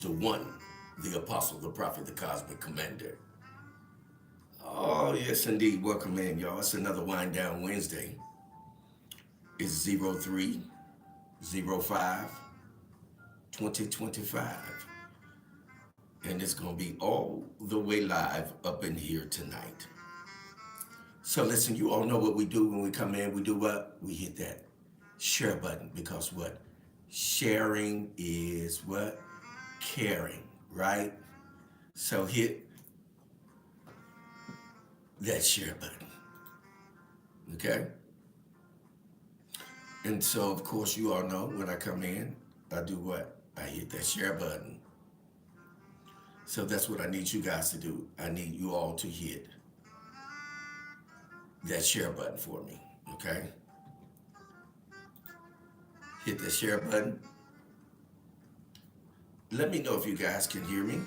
the one, the apostle, the prophet, the cosmic commander. Oh, yes, indeed. Welcome in, y'all. It's another Wind Down Wednesday. It's 03/05/2025. And it's going to be all the way live up in here tonight. So, listen, you all know what we do when we come in. We do what? We hit that share button because what? Sharing is what? Caring, right? So, hit that share button, okay? And so, of course, you all know when I come in, I do what? I hit that share button. So that's what I need you guys to do. I need you all to hit that share button for me, okay? Hit that share button. Let me know if you guys can hear me,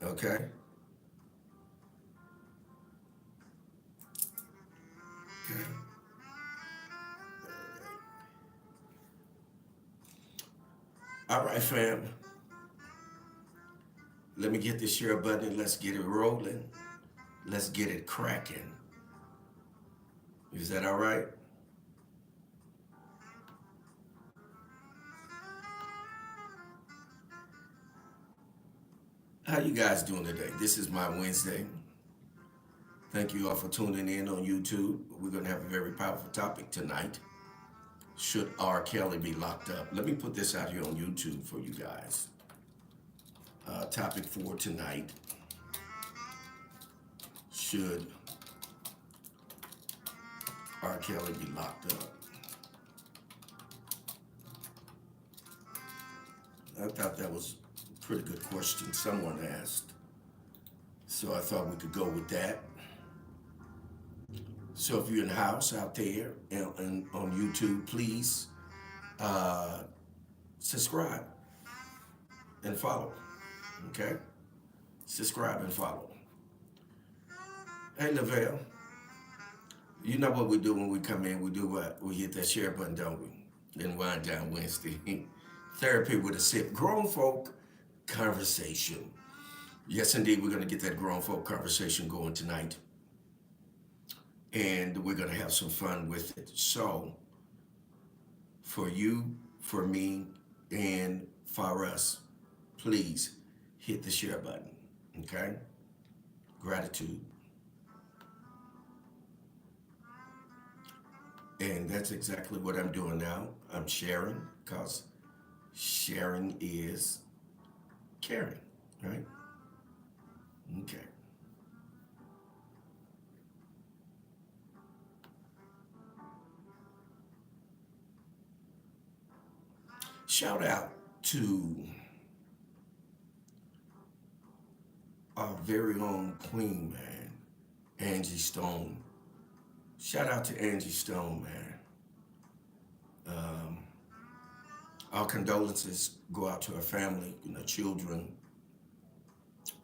okay? Okay. All right, fam. Let me get the share button and let's get it rolling. Let's get it cracking. Is that all right? How you guys doing today? This is my Wednesday. Thank you all for tuning in on YouTube. We're going to have a very powerful topic tonight. Should R. Kelly be locked up? Let me put this out here on YouTube for you guys. Topic for tonight. Should R. Kelly be locked up? I thought that was a pretty good question someone asked. So I thought we could go with that. So if you're in the house out there and on YouTube, please subscribe and follow. Okay? Subscribe and follow. Hey, Lavelle, you know what we do when we come in? We do what? We hit that share button, don't we? Then Wind Down Wednesday. Therapy with a sip. Grown folk conversation. Yes, indeed, we're going to get that grown folk conversation going tonight. And we're going to have some fun with it. So, for you, for me, and for us, please hit the share button. Okay? Gratitude. And that's exactly what I'm doing now. I'm sharing because sharing is caring, right? Okay. Shout out to our very own queen, man, Angie Stone. Shout out to Angie Stone, man. Um, our condolences go out to her family, children.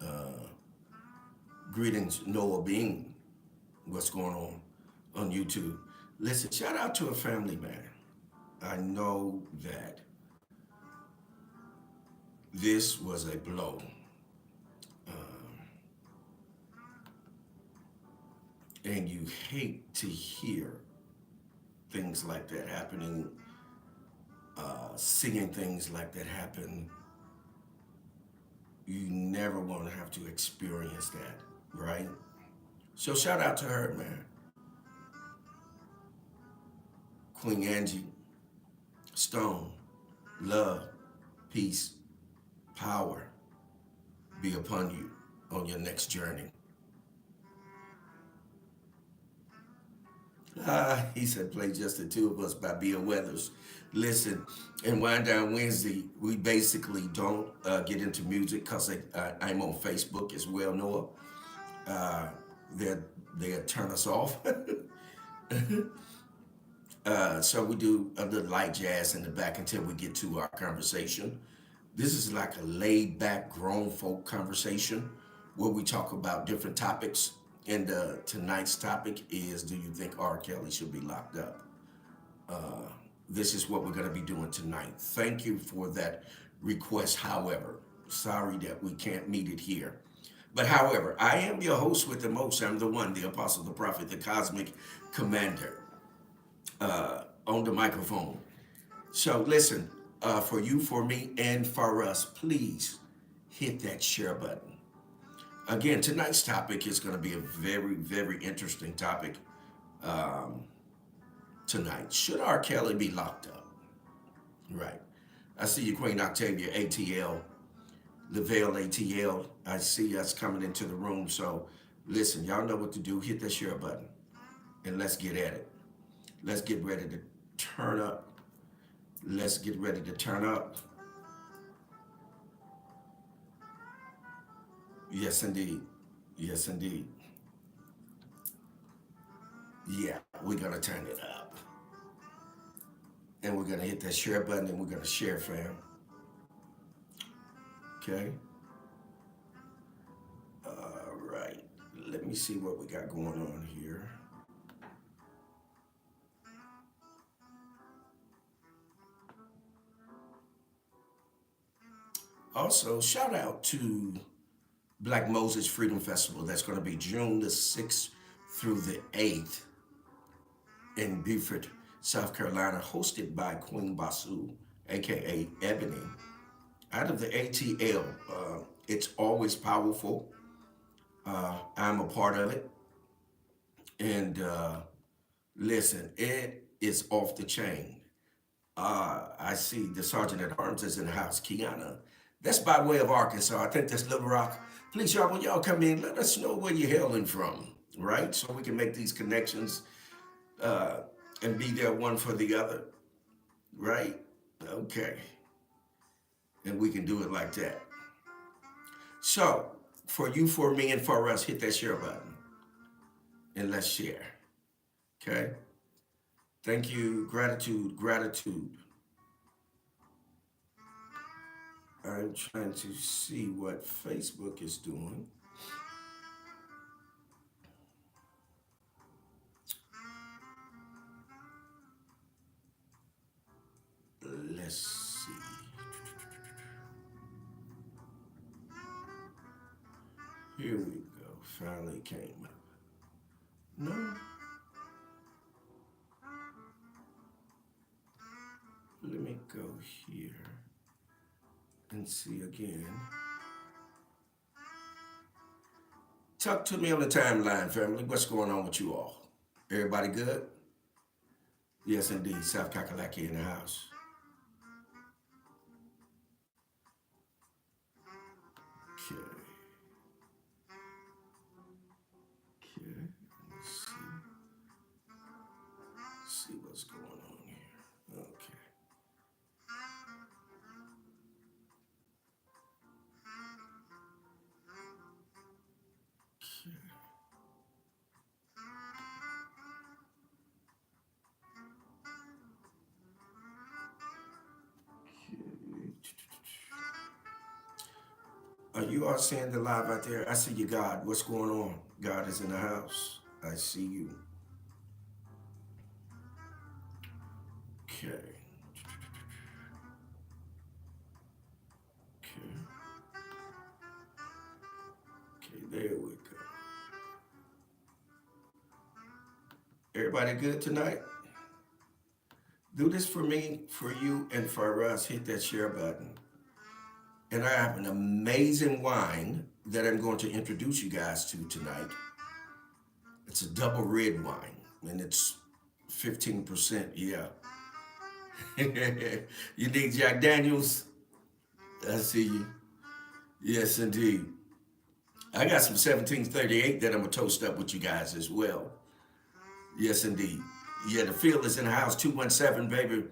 Uh, Greetings, Noah Bean. What's going on YouTube? Listen, shout out to her family, man. I know that this was a blow. Um, and you hate to hear things like that happening, seeing things like that happen. You never want to have to experience that, right? So shout out to her, man. Queen Angie Stone, love, peace, power be upon you on your next journey. He said, play just the two of us by Bill Weathers. Listen, in Wind Down Wednesday, we basically don't get into music because I'm on Facebook as well, Noah. Uh, they'll turn us off. So we do a little light jazz in the back until we get to our conversation. This is like a laid back grown folk conversation where we talk about different topics. And tonight's topic is, do you think R. Kelly should be locked up? This is what we're going to be doing tonight. Thank you for that request. However, sorry that we can't meet it here. But however, I am your host with the most. I'm the one, the apostle, the prophet, the cosmic commander on the microphone. So listen, for you, for me, and for us, please hit that share button. Again, tonight's topic is going to be a very, very interesting topic tonight. Should R. Kelly be locked up? Right. I see you, Queen Octavia, ATL, LaVale, ATL. I see us coming into the room. So listen, y'all know what to do. Hit that share button and let's get at it. Let's get ready to turn up. Let's get ready to turn up. Yes, indeed. Yes, indeed. Yeah, we're going to turn it up. And we're going to hit that share button and we're going to share, fam. Okay. All right. Let me see what we got going on here. Also, shout out to Black Moses Freedom Festival. That's going to be June the 6th through the 8th in Beaufort, South Carolina, hosted by Queen Basu, aka Ebony, out of the ATL. It's always powerful. I'm a part of it. And listen, it is off the chain. I see the Sergeant at Arms is in the house, Kiana. That's by way of Arkansas. I think that's Little Rock. Please, y'all, when y'all come in, let us know where you're hailing from, right? So we can make these connections and be there one for the other, right? Okay. And we can do it like that. So, for you, for me, and for us, hit that share button and let's share. Okay? Thank you. Gratitude, gratitude. I'm trying to see what Facebook is doing. Let's see. Here we go. Finally came up. No. Let me go here and see again. Talk to me on the timeline, family. What's going on with you all? Everybody good? Yes, indeed. South Kakalaki in the house. Okay. Okay. Let's see what's going on here. Okay. Are you all seeing the live out there? I see you, God. What's going on? God is in the house. I see you. Okay. Okay. Okay, there we go. Everybody good tonight? Do this for me, for you, and for us. Hit that share button. And I have an amazing wine that I'm going to introduce you guys to tonight. It's a double red wine, and it's 15%. Yeah. You need Jack Daniels? I see you. Yes, indeed. I got some 1738 that I'm going to toast up with you guys as well. Yes, indeed. Yeah, the field is in the house. 217, baby,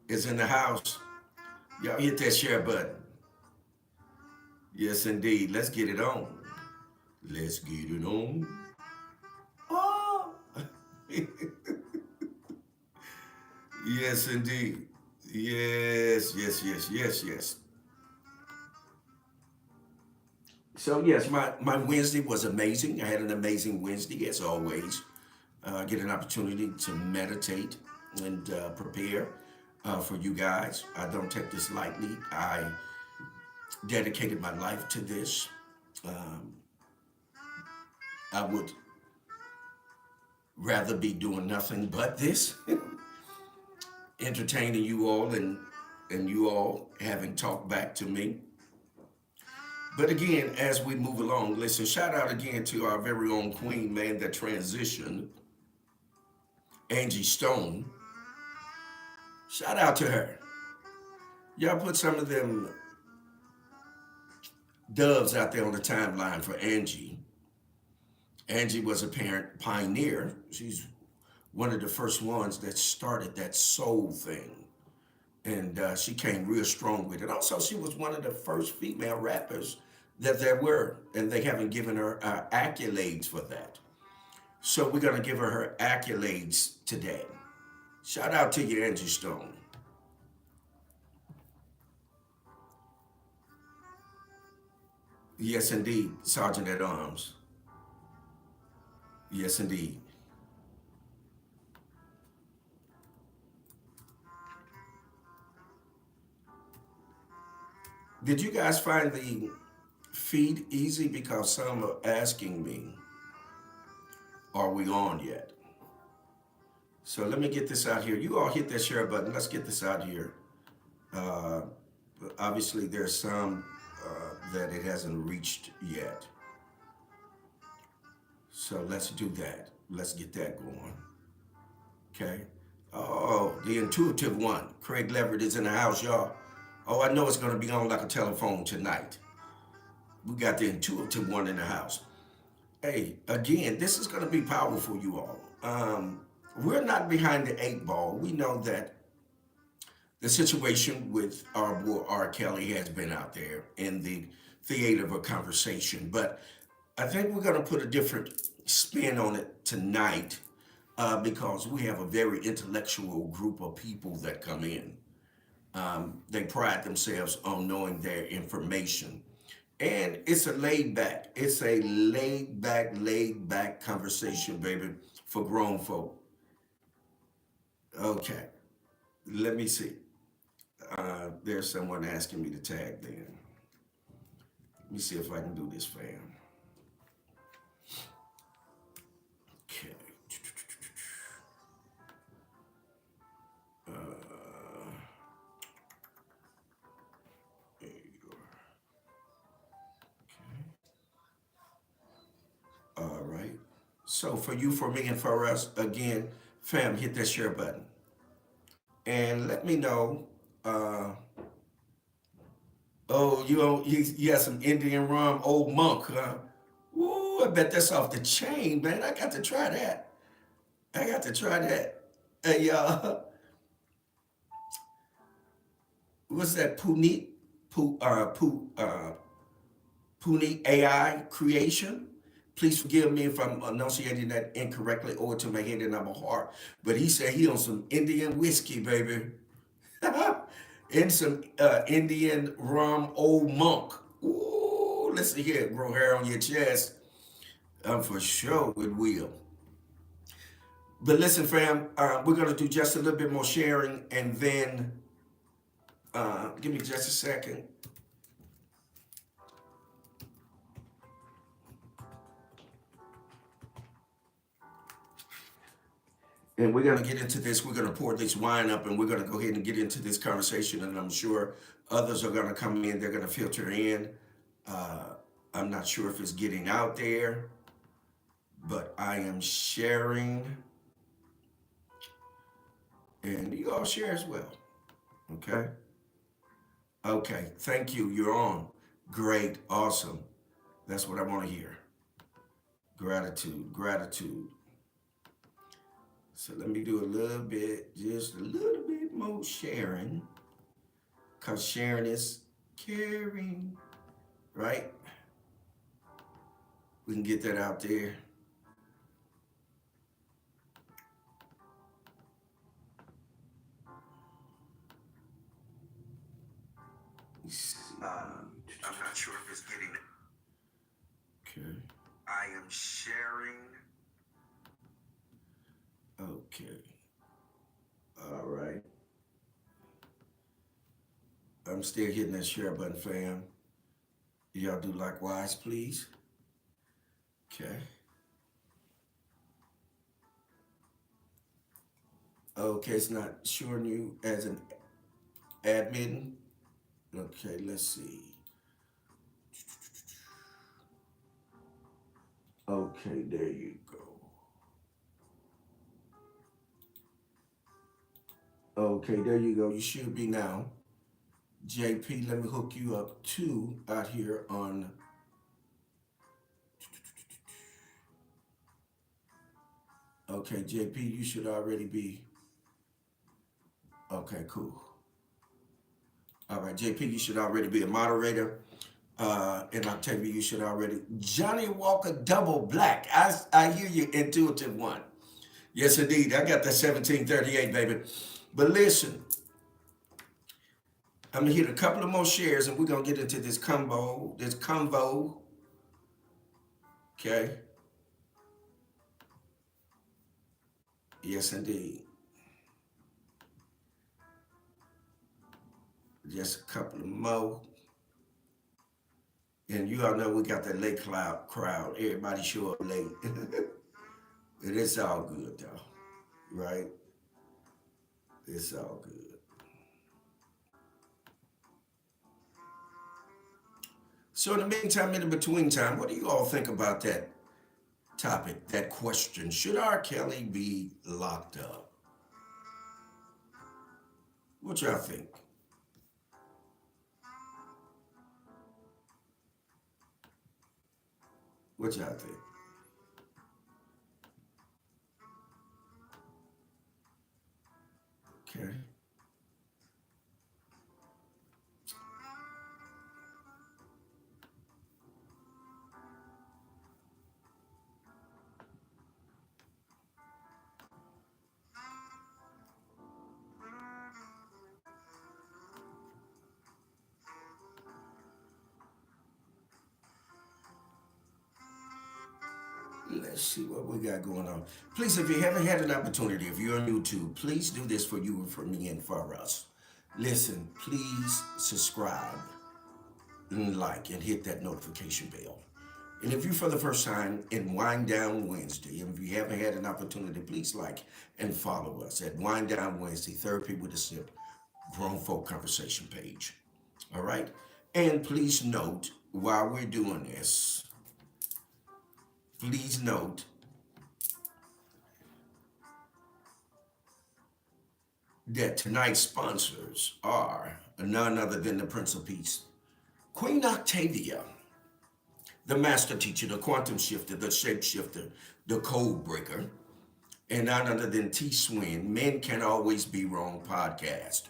is in the house. Y'all hit that share button. Yes, indeed. Let's get it on. Let's get it on. Oh. Yes, indeed. Yes, yes, yes, yes, yes. So yes, my Wednesday was amazing. I had an amazing Wednesday, as always. Get an opportunity to meditate and prepare. for you guys. I don't take this lightly. I dedicated my life to this. Um, I would rather be doing nothing but this, entertaining you all and you all having talked back to me. But again, as we move along, listen, shout out again to our very own queen, man, that transitioned, Angie Stone. Shout out to her. Y'all put some of them doves out there on the timeline for Angie. Angie was a parent pioneer. She's one of the first ones that started that soul thing. And she came real strong with it. Also, she was one of the first female rappers that there were, and they haven't given her accolades for that. So we're going to give her accolades today. Shout out to you, Angie Stone. Yes, indeed, Sergeant at Arms. Yes, indeed. Did you guys find the feed easy? Because some are asking me, are we on yet? So let me get this out here. You all hit that share button. Let's get this out here. Uh, Obviously, there's some that it hasn't reached yet. So let's do that. Let's get that going. Okay. Oh, the intuitive one. Craig Leverett is in the house, y'all. Oh, I know it's going to be on like a telephone tonight. We got the intuitive one in the house. Hey, again, this is going to be powerful, you all. We're not behind the eight ball. We know that the situation with our boy R. Kelly has been out there in the theater of a conversation, but I think we're going to put a different spin on it tonight because we have a very intellectual group of people that come in. They pride themselves on knowing their information. And it's a laid back conversation, baby, for grown folk. Okay, let me see. There's someone asking me to tag then. Let me see if I can do this, fam. Okay. There you are. Okay. All right. So for you, for me, and for us, again, fam, hit that share button. And let me know. Oh, you got some Indian rum, old monk, huh? Ooh, I bet that's off the chain, man. I got to try that. I got to try that. Hey, what's that? Puneet AI creation. Please forgive me if I'm enunciating that incorrectly or to my head and I'm a heart. But he said he on some Indian whiskey, baby. And some Indian rum, old monk. Ooh, listen here, grow hair on your chest. For sure it will. But listen, fam, we're gonna do just a little bit more sharing, and then give me just a second. And we're gonna get into this. We're gonna pour this wine up, and we're gonna go ahead and get into this conversation. And I'm sure others are gonna come in. They're gonna filter in. Uh, I'm not sure if it's getting out there, but I am sharing, and you all share as well. Okay. Okay. Thank you. You're on. Great. Awesome. That's what I want to hear. Gratitude. Gratitude. So let me do a little bit, just a little bit more sharing, because sharing is caring, right? We can get that out there. I'm not sure if it's getting. Okay. I am sharing. Okay. All right. I'm still hitting that share button, fam. Y'all do likewise, please. Okay. Okay, it's not showing you as an admin. Okay, let's see. Okay, there you go. Okay, there you go. You should be now. JP, let me hook you up too out here on. Okay, JP, you should already be. Okay, cool. All right, JP, you should already be a moderator. And Octavia, you should already. Johnny Walker Double Black. I hear you, Intuitive One. Yes, indeed. I got that 1738, baby. But listen, I'm gonna hit a couple of more shares, and we're gonna get into this combo. This convo. Okay. Yes, indeed. Just a couple of more. And you all know we got that late crowd. Everybody show up late. And it's all good though, right? It's all good. So in the meantime, in the between time, what do you all think about that topic, that question? Should R. Kelly be locked up? What y'all think? What y'all think? Okay. Let's see what we got going on. Please, if you haven't had an opportunity, if you're on YouTube, please do this for you and for me and for us. Listen, please subscribe and like and hit that notification bell. And if you're for the first time in Wind Down Wednesday, and if you haven't had an opportunity, please like and follow us at Wind Down Wednesday, Therapy with a Sip, Grown Folk Conversation page. All right? And please note, while we're doing this, please note that tonight's sponsors are none other than the Prince of Peace, Queen Octavia, the master teacher, the quantum shifter, the shapeshifter, the code breaker, and none other than T Swin, Men Can Always Be Wrong podcast.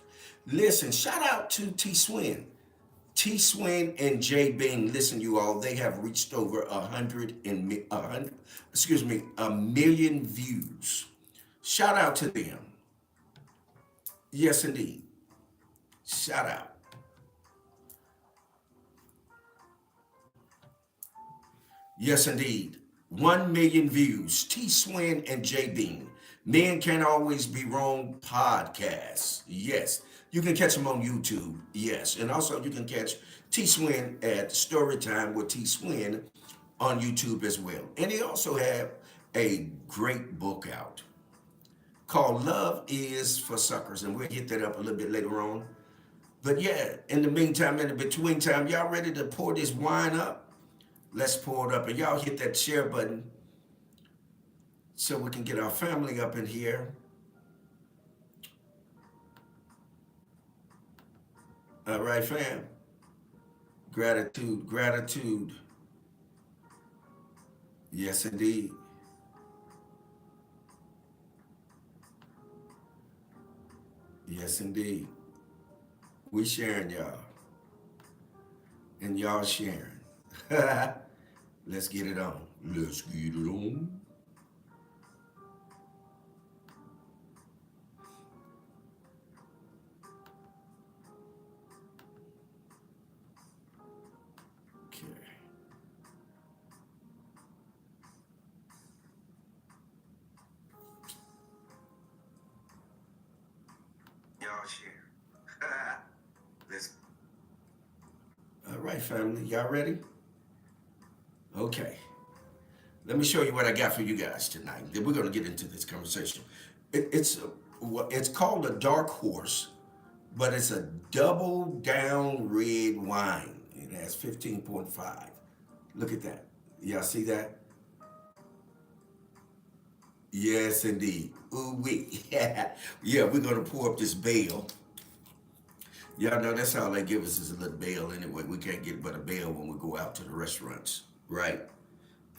Listen, shout out to T Swin. T Swin and Jay Bing, listen, you all, they have reached over a million views. Shout out to them. Yes, indeed. Shout out. Yes, indeed. 1 million views. T Swin and J Bean. Men Can't Always Be Wrong podcast. Yes. You can catch them on YouTube. Yes. And also you can catch T Swin at Storytime with T Swin on YouTube as well. And he also have a great book out called Love is for Suckers. And we'll hit that up a little bit later on. But yeah, in the meantime, in the between time, y'all ready to pour this wine up? Let's pour it up. And y'all hit that share button so we can get our family up in here. All right, fam. Gratitude, gratitude. Yes, indeed. Yes, indeed. We sharing, y'all. And y'all sharing. Let's get it on. Let's get it on. Okay. Y'all share. Let's right, family, y'all ready? Okay. Let me show you what I got for you guys tonight. Then we're going to get into this conversation. It's called a dark horse, but it's a double down red wine. It has 15.5. Look at that. Y'all see that? Yes, indeed. Ooh wee. Yeah, we're gonna pour up this bale. Y'all know that's all they give us is a little bale anyway. We can't get but a bale when we go out to the restaurants, right?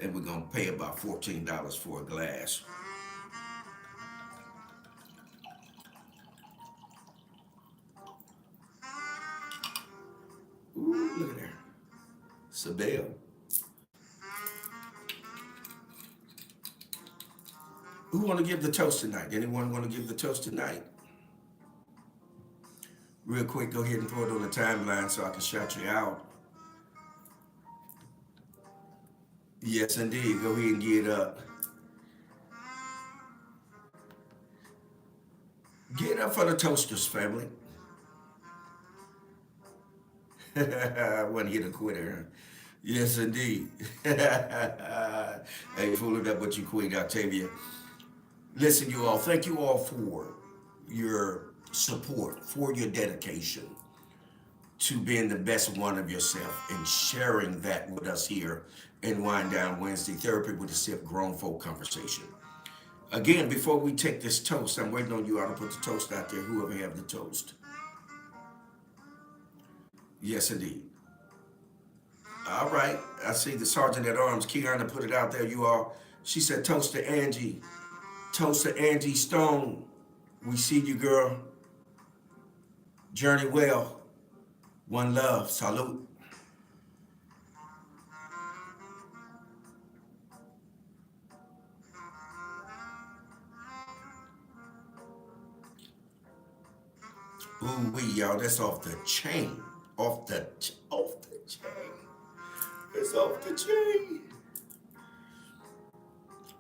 And we're gonna pay about $14 for a glass. Ooh, look at there. It's a bale. Who want to give the toast tonight? Anyone want to give the toast tonight? Real quick, go ahead and throw it on the timeline so I can shout you out. Yes, indeed. Go ahead and get up. Get up for the Toasters, family. I wasn't here to quitter. Yes, indeed. Hey, fooling up with you, Queen Octavia. Listen, you all, thank you all for your support, for your dedication to being the best one of yourself and sharing that with us here in Wind Down Wednesday, Therapy with a Sip Grown Folk Conversation. Again, before we take this toast, I'm waiting on you all to put the toast out there, whoever have the toast. Yes, indeed. All right. I see the Sergeant at Arms, Kiana, put it out there, you all. She said, toast to Angie. Toast to Angie Stone. We see you, girl. Journey well. One love. Salute. Ooh wee, y'all. That's off the chain. Off the chain. It's off the chain.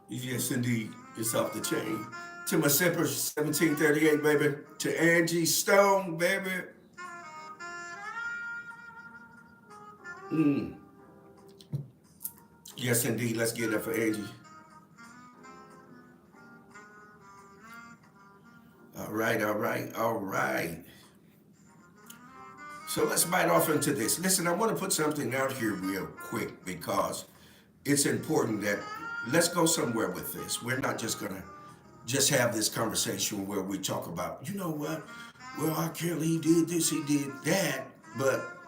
Yes, indeed. It's off the chain. To my sippers, 1738, baby. To Angie Stone, baby. Yes, indeed. Let's get that for Angie. All right, all right, all right. So let's bite off into this. Listen, I want to put something out here real quick because it's important that let's go somewhere with this. We're not just going to just have this conversation where we talk about, you know what? Well, R. Kelly, he did this, he did that. But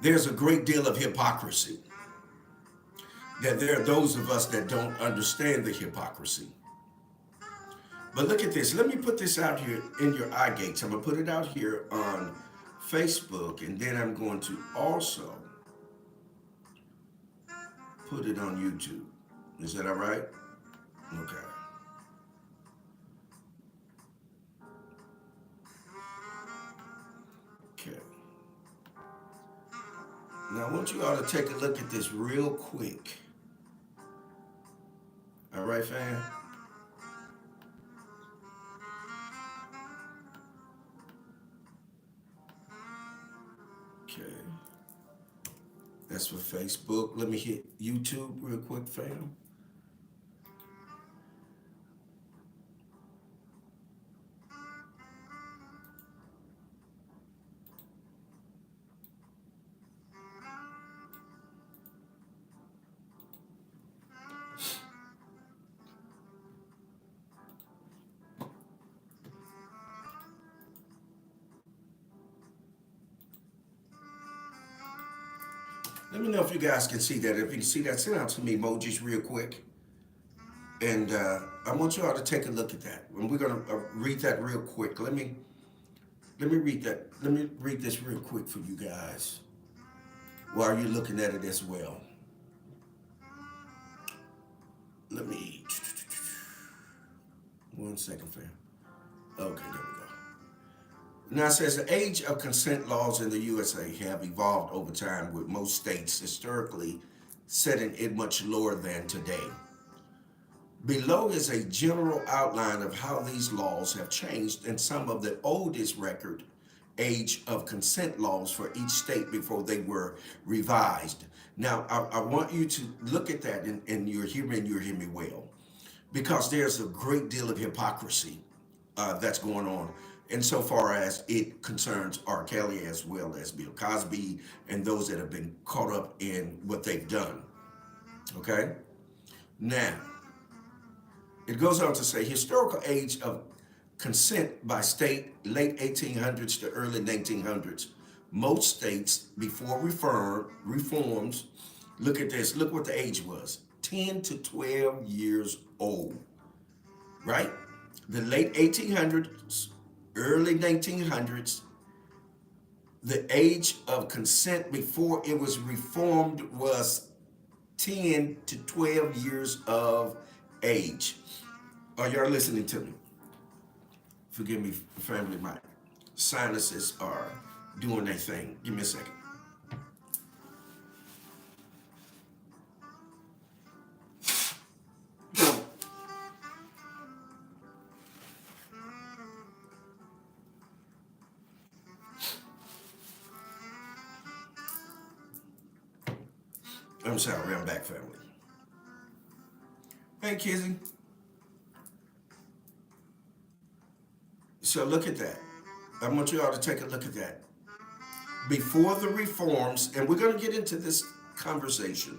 there's a great deal of hypocrisy. That there are those of us that don't understand the hypocrisy. But look at this. Let me put this out here in your eye gates. I'm going to put it out here on Facebook, and then I'm going to also put it on YouTube. Is that all right? Okay. Okay. Now I want you all to take a look at this real quick. All right, fam? Okay. That's for Facebook. Let me hit YouTube real quick, fam. Let me know if you guys can see that. If you can see that, send out to me emojis real quick. And I want you all to take a look at that. And we're going to read that real quick. Let me read that. Let me read this real quick for you guys while you're looking at it as well. Let me, 1 second, fam. Okay, there we go. Now it says the age of consent laws in the USA have evolved over time, with most states historically setting it much lower than today. Below is a general outline of how these laws have changed and some of the oldest record age of consent laws for each state before they were revised. Now, I want you to look at that, and you're hearing me well, because there's a great deal of hypocrisy that's going on insofar as it concerns R. Kelly as well as Bill Cosby and those that have been caught up in what they've done. Okay? Now, it goes on to say historical age of consent by state, late 1800s to early 1900s. Most states before reforms, look at this, look what the age was, 10 to 12 years old, right? The late 1800s, early 1900s, the age of consent before it was reformed was 10 to 12 years of age. Are y'all listening to me? Forgive me, family, my sinuses are doing their thing. Give me a second. I'm sorry, I'm back, family. Hey, Kizzy. So look at that. I want you all to take a look at that. Before the reforms, and we're going to get into this conversation,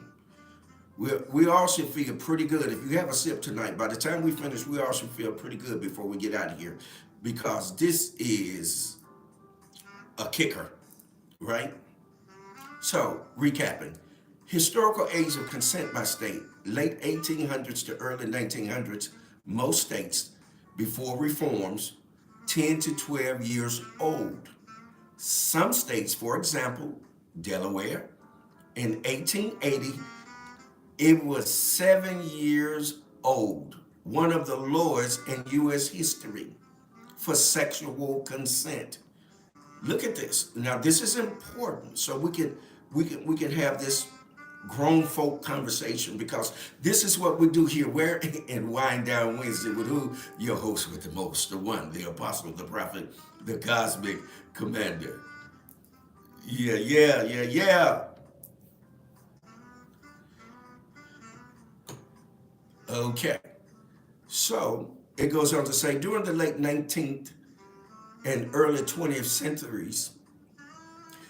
we all should feel pretty good. If you have a sip tonight, by the time we finish, we all should feel pretty good before we get out of here, because this is a kicker, right? So, recapping. Historical age of consent by state, late 1800s to early 1900s, most states, before reforms, 10 to 12 years old. Some states, for example, Delaware, in 1880, it was 7 years old, one of the lowest in U.S. history for sexual consent. Look at this. Now, this is important, so we can have this grown folk conversation, because this is what we do here. Where in Wind Down Wednesday with who? Your host with the most, the one, the apostle, the prophet, the cosmic commander. Yeah. Okay. So it goes on to say during the late 19th and early 20th centuries,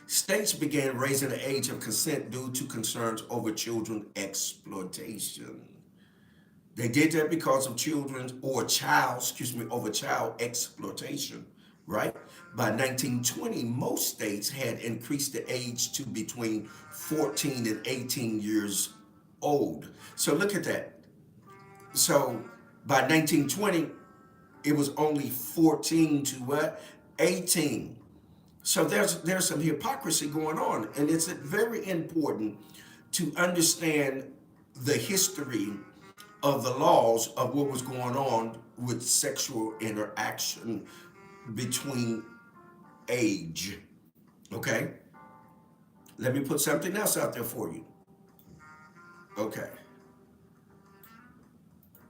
states began raising the age of consent due to concerns over children exploitation. They did that because of over child exploitation, right? By 1920, most states had increased the age to between 14 and 18 years old. So look at that. So by 1920, it was only 14 to what? 18. So there's some hypocrisy going on, and it's very important to understand the history of the laws of what was going on with sexual interaction between age. Okay? Let me put something else out there for you. Okay.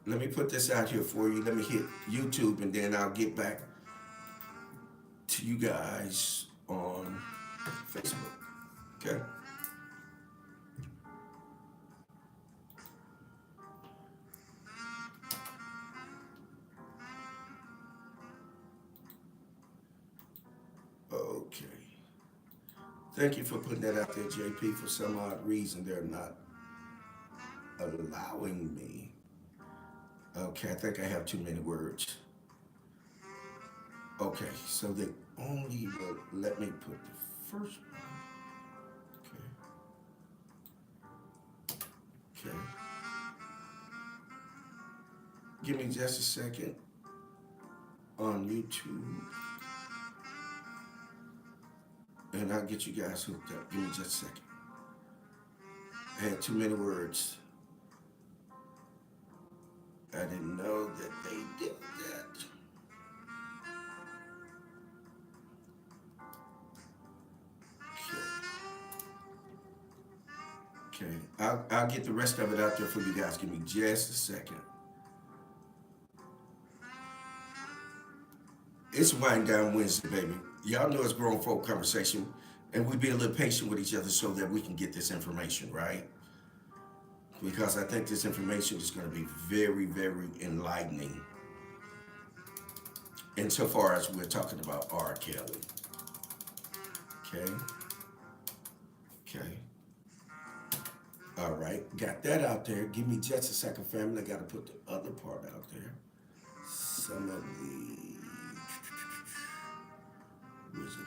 Let me put this out here for you. Let me hit YouTube, and then I'll get back to you guys on Facebook. Okay? Okay. Thank you for putting that out there, JP. For some odd reason, they're not allowing me. Okay, I think I have too many words. Okay, so they only will let me put the first one. Okay. Give me just a second on YouTube, and I'll get you guys hooked up. Give me just a second. I had too many words. I didn't know that they did that. Okay, I'll get the rest of it out there for you guys. Give me just a second. It's Wind Down Wednesday, baby. Y'all know it's grown folk conversation, and we be a little patient with each other so that we can get this information right. Because I think this information is going to be very, very enlightening. Insofar as we're talking about R. Kelly. Okay. Okay. All right. Got that out there. Give me just a second, family. I got to put the other part out there. Some of the. Where's it at?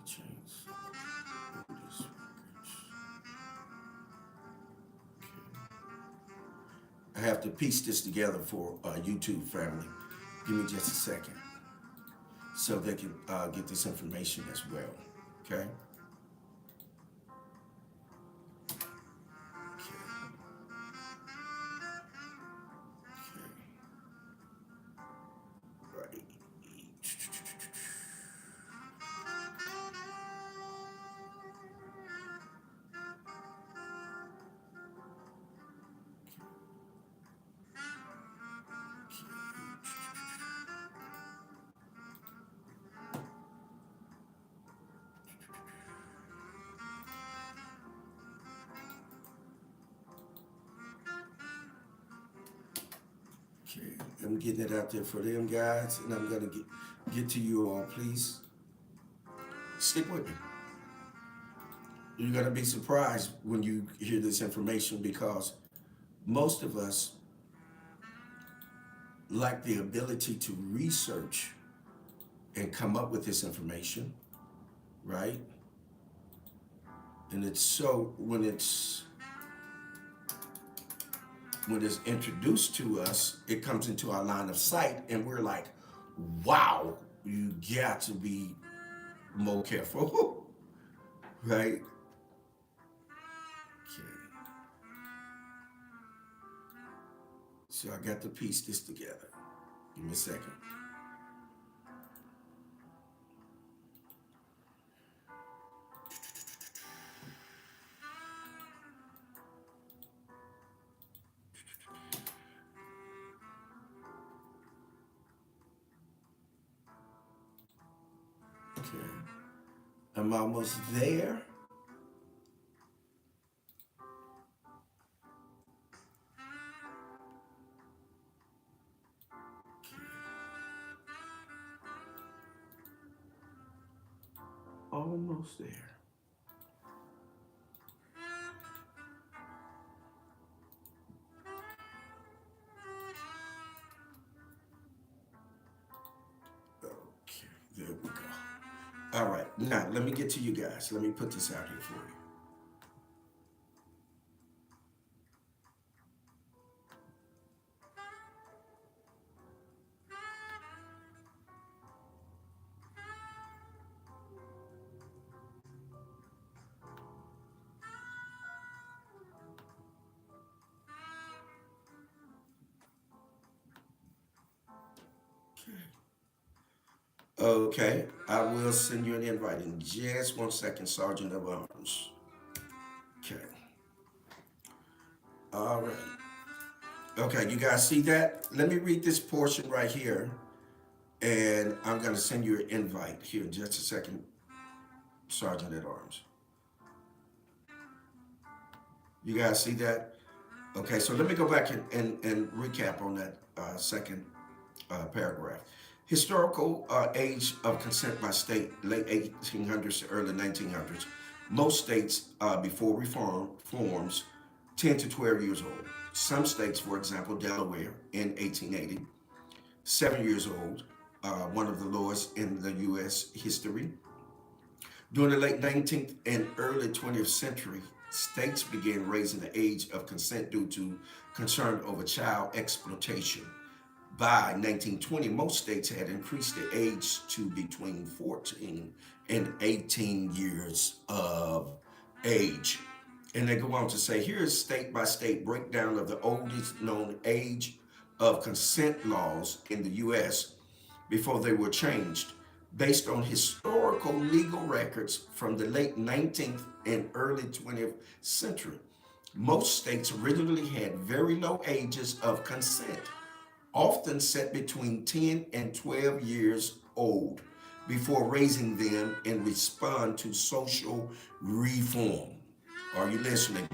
Change some of the oldest records. I have to piece this together for YouTube family. Give me just a second so they can get this information as well. Okay? Right. Okay, I'm getting it out there for them guys, and I'm gonna get to you all. Please stick with me. You're gonna be surprised when you hear this information because most of us lack the ability to research and come up with this information, right? And it's so when it's introduced to us, it comes into our line of sight, and we're like, wow, you got to be more careful, right? Okay. So I got to piece this together. Give me a second. Okay. I'm almost there. Almost there. Okay, there we go. All right, now let me get to you guys. Let me put this out here for you. Okay, I will send you an invite in just 1 second, Sergeant of Arms. Okay. All right. Okay, you guys see that? Let me read this portion right here, and I'm going to send you an invite here in just a second, Sergeant at Arms. You guys see that? Okay, so let me go back and recap on that second paragraph. Historical age of consent by state, late 1800s to early 1900s. Most states before reforms, 10 to 12 years old. Some states, for example, Delaware in 1880, 7 years old, one of the lowest in the U.S. history. During the late 19th and early 20th century, states began raising the age of consent due to concern over child exploitation. By 1920, most states had increased the age to between 14 and 18 years of age. And they go on to say, here is state by state breakdown of the oldest known age of consent laws in the U.S. before they were changed, based on historical legal records from the late 19th and early 20th century. Most states originally had very low ages of consent. often set between 10 and 12 years old, before raising them and respond to social reform. Are you listening?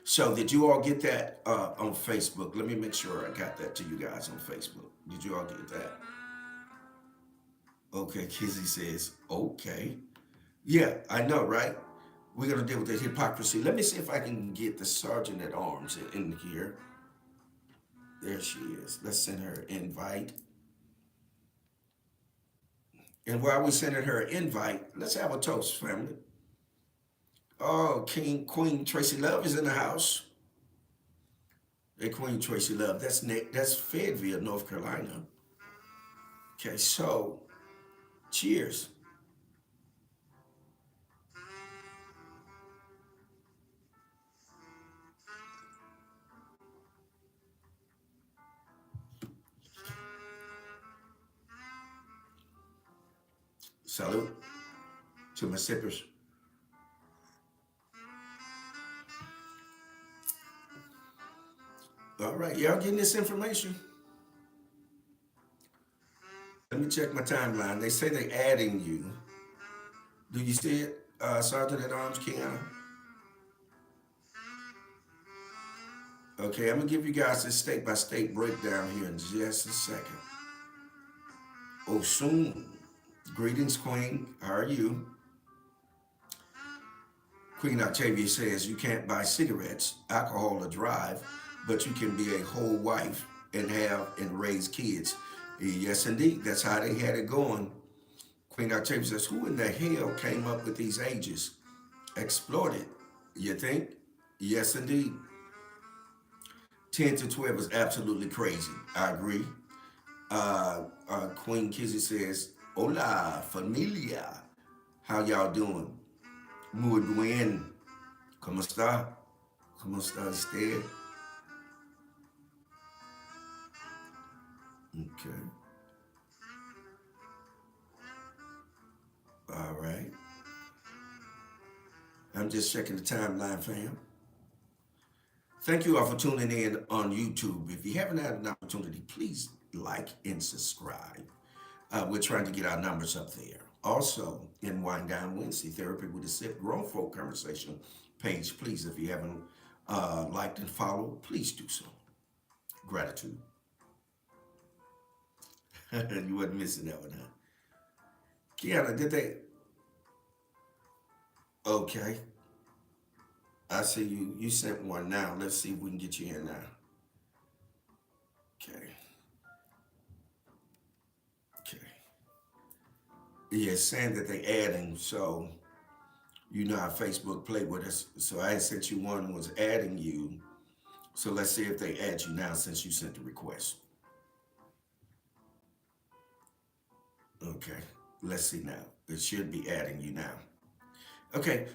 So did you all get that on Facebook? Let me make sure I got that to you guys on Facebook. Did you all get that? Okay, Kizzy says, okay. Yeah, I know, right? We're going to deal with the hypocrisy. Let me see if I can get the sergeant at arms in here. There she is. Let's send her an invite. And while we're sending her an invite, let's have a toast, family. Oh, Queen Tracy Love is in the house. Hey, Queen Tracy Love, that's Fayetteville, North Carolina. Okay, so cheers. Salute to my sippers. All right, y'all getting this information? Let me check my timeline. They say they're adding you. Do you see it, Sergeant at Arms Kiana? Okay, I'm gonna give you guys a state-by-state breakdown here in just a second. Osun, greetings, Queen. How are you? Queen Octavia says you can't buy cigarettes, alcohol, or drive, but you can be a whole wife and have and raise kids. Yes, indeed. That's how they had it going. Queen Octavia says, who in the hell came up with these ages? Exploited. You think? Yes, indeed. 10 to 12 is absolutely crazy. I agree. Queen Kizzy says, hola, familia. How y'all doing? Muy bien. ¿Cómo está? ¿Cómo está usted? Okay. All right. I'm just checking the timeline, fam. Thank you all for tuning in on YouTube. If you haven't had an opportunity, please like and subscribe. We're trying to get our numbers up there. Also, in Wind Down Wednesday, Therapy with a Sip Grown Folk Conversation page, please, if you haven't liked and followed, please do so. Gratitude. You wasn't missing that one, huh? Kiana, did they? Okay. I see you. You sent one now. Let's see if we can get you in now. Okay. Okay. Yeah, it's saying that they adding, so you know how Facebook played with us. So I had sent you one was adding you. So let's see if they add you now since you sent the request. Okay. Let's see now. It should be adding you now. Okay.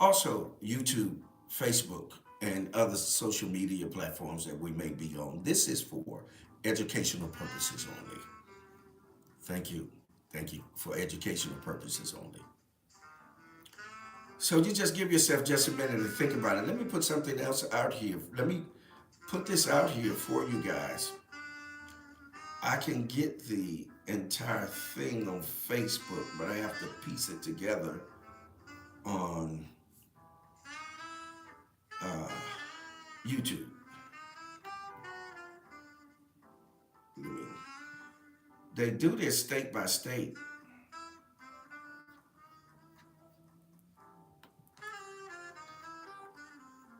Also, YouTube, Facebook, and other social media platforms that we may be on. This is for educational purposes only. Thank you. Thank you. For educational purposes only. So you just give yourself just a minute to think about it. Let me put something else out here. Let me put this out here for you guys. I can get the entire thing on Facebook, but I have to piece it together on YouTube. They do this state by state.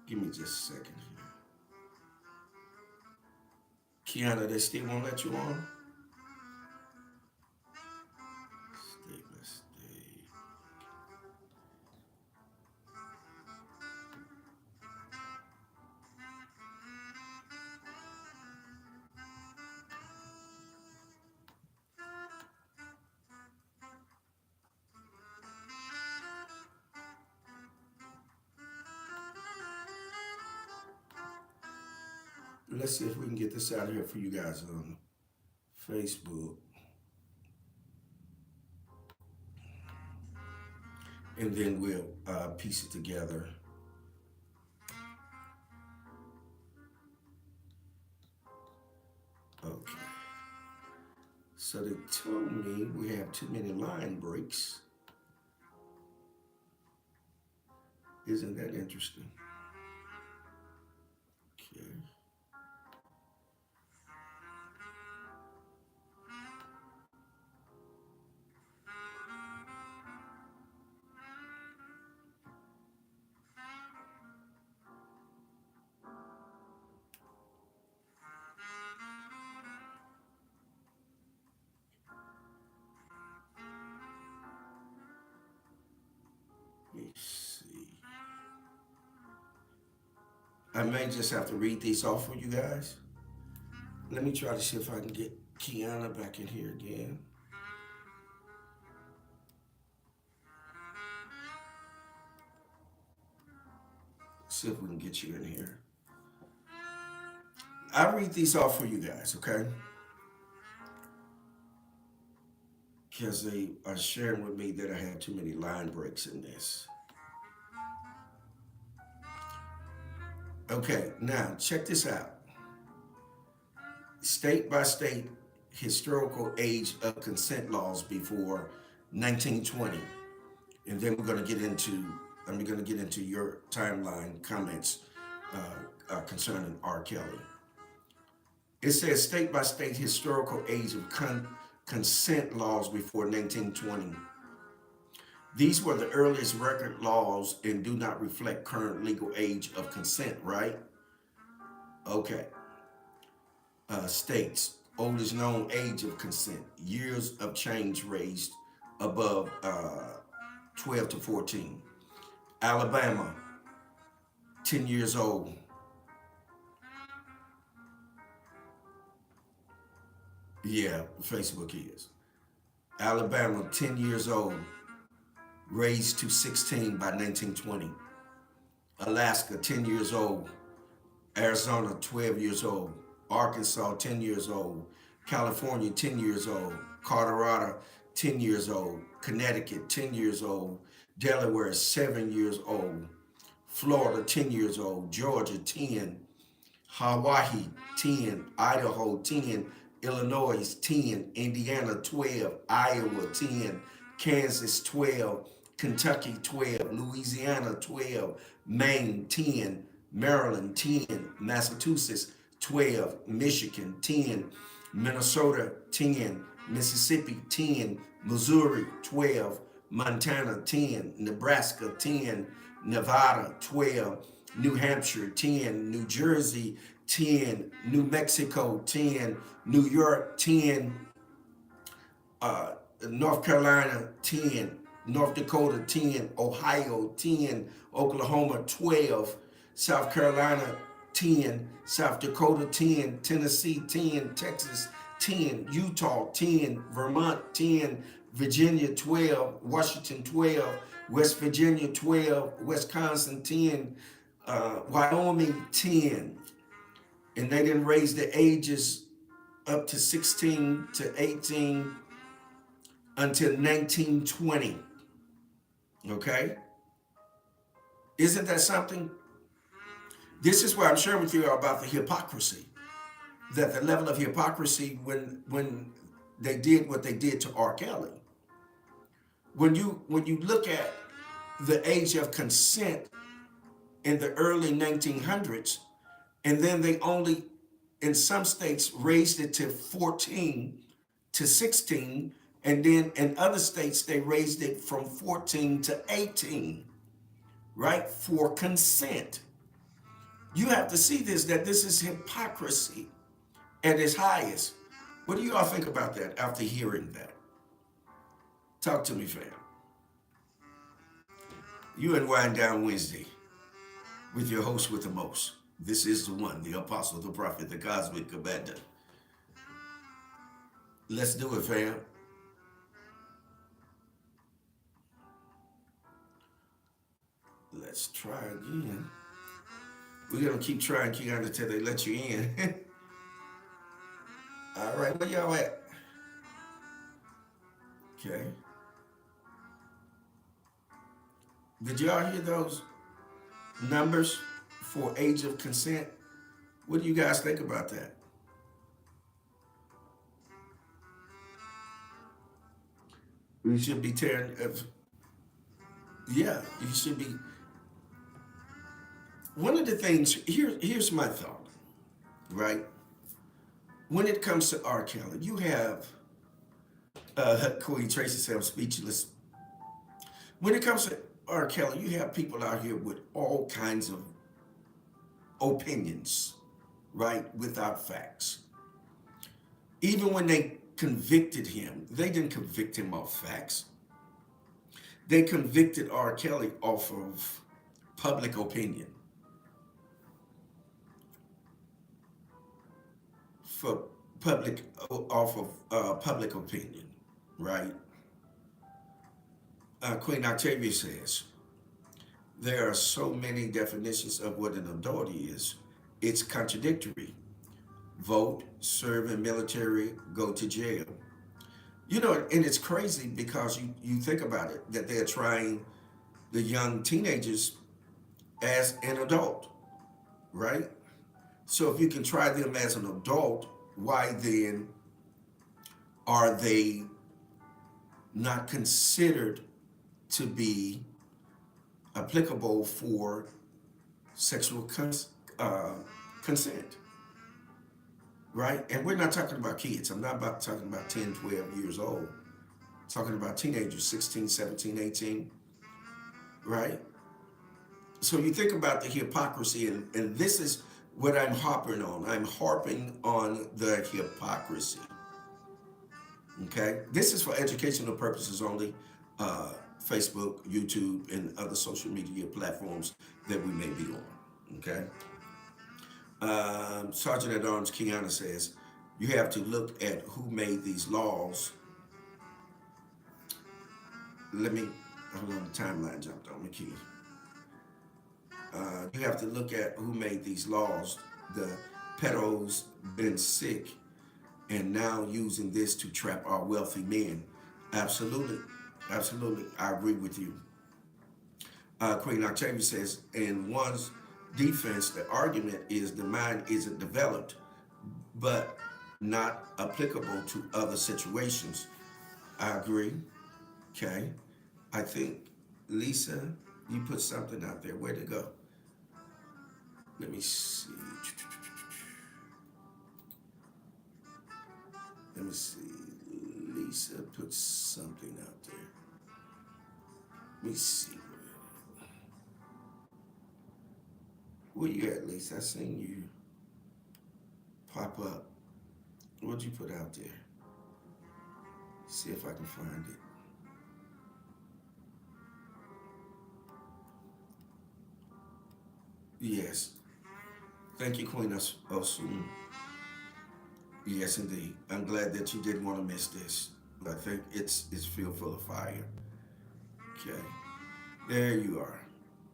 Give me just a second here. Kiana, they still won't let you on? State by state. Let's see if we can get this out here for you guys on Facebook. And then we'll piece it together. So they told me we have too many line breaks. Isn't that interesting? Okay. Let me see. I may just have to read these off for you guys. Let me try to see if I can get Kiana back in here again. See if we can get you in here. I'll read these off for you guys, okay? Because they are sharing with me that I had too many line breaks in this. Okay, now check this out. State by state historical age of consent laws before 1920. And then I'm going to get into your timeline comments concerning R. Kelly. It says state by state historical age of consent laws before 1920. These were the earliest record laws and do not reflect current legal age of consent, right? Okay. States, oldest known age of consent, years of change raised above 12 to 14. Alabama, 10 years old. Yeah, Facebook is. Alabama, 10 years old, raised to 16 by 1920. Alaska, 10 years old. Arizona, 12 years old. Arkansas, 10 years old. California, 10 years old. Colorado, 10 years old. Connecticut, 10 years old. Delaware, 7 years old. Florida, 10 years old. Georgia, 10. Hawaii, 10. Idaho, 10. Illinois, 10. Indiana, 12. Iowa, 10. Kansas, 12. Kentucky, 12. Louisiana, 12. Maine, 10. Maryland, 10. Massachusetts, 12. Michigan, 10. Minnesota, 10. Mississippi, 10. Missouri, 12. Montana, 10. Nebraska, 10. Nevada, 12. New Hampshire, 10. New Jersey, 10. New Mexico, 10. New York, 10. North Carolina, 10. North Dakota, 10. Ohio, 10. Oklahoma, 12. South Carolina, 10. South Dakota, 10. Tennessee, 10. Texas, 10. Utah, 10. Vermont, 10. Virginia, 12. Washington, 12. West Virginia, 12. Wisconsin, 10. Wyoming, 10. And they didn't raise the ages up to 16 to 18 until 1920. Okay? Isn't that something? This is where I'm sharing with you about the hypocrisy. That the level of hypocrisy when they did what they did to R. Kelly. When you look at the age of consent in the early 1900s, and then they only, in some states, raised it to 14 to 16, and then in other states, they raised it from 14 to 18, right, for consent. You have to see this, that this is hypocrisy at its highest. What do you all think about that after hearing that? Talk to me, fam. You in Wind Down Wednesday with your host with the most. This is the one, the apostle, the prophet, the cosmic commander. Let's do it, fam. Let's try again. We're going to keep trying, Keanu, until they let you in. All right, where y'all at? Okay. Did y'all hear those numbers for age of consent? What do you guys think about that? You should be tearing. Yeah, you should be. One of the things here's my thought, right? When it comes to R. Kelly, you have Queen Tracy said I'm speechless. When it comes to R. Kelly, you have people out here with all kinds of opinions, right, without facts. Even when they convicted him, they didn't convict him off facts. They convicted R. Kelly off of public opinion. For public, off of public opinion, right? Queen Octavia says, there are so many definitions of what an adult is. It's contradictory. Vote, serve in military, go to jail. You know, and it's crazy because you think about it, that they're trying the young teenagers as an adult, right? So if you can try them as an adult, why then are they not considered to be applicable for sexual consent, right? And we're not talking about kids. I'm not talking about 10, 12 years old. I'm talking about teenagers, 16, 17, 18, right? So you think about the hypocrisy, and this is what I'm harping on. I'm harping on the hypocrisy. Okay? This is for educational purposes only. Facebook, YouTube, and other social media platforms that we may be on. Okay? Sergeant at Arms Kiana says, you have to look at who made these laws. Hold on, the timeline jumped on me, Keith. You have to look at who made these laws. The pedos been sick and now using this to trap our wealthy men. Absolutely. Absolutely. I agree with you. Queen Octavia says, in one's defense, the argument is the mind isn't developed, but not applicable to other situations. I agree. Okay. I think, Lisa, you put something out there. Where'd it go? Let me see. Let me see. Lisa put something out there. Let me see. Where you at, Lisa? I seen you pop up. What'd you put out there? See if I can find it. Yes. Thank you, Queen Osun. Yes, indeed. I'm glad that you didn't want to miss this. I think it's filled full of fire. Okay. There you are.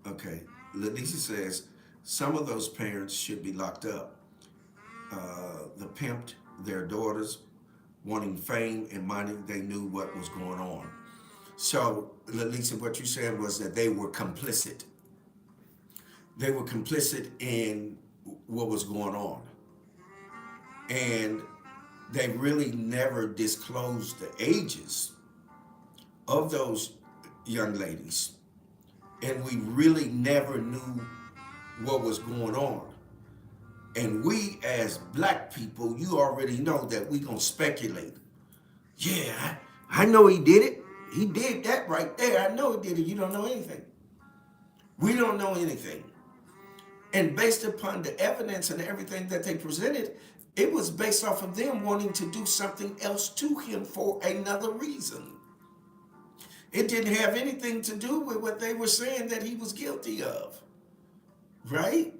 Okay. Leticia says, some of those parents should be locked up. The pimped their daughters, wanting fame and money. They knew what was going on. So, Leticia, what you said was that they were complicit. They were complicit in what was going on. And they really never disclosed the ages of those young ladies. And we really never knew what was going on. And we as black people, you already know that we gonna speculate. Yeah, I know he did it. He did that right there. I know he did it. You don't know anything. We don't know anything. And based upon the evidence and everything that they presented, it was based off of them wanting to do something else to him for another reason. It didn't have anything to do with what they were saying that he was guilty of, right?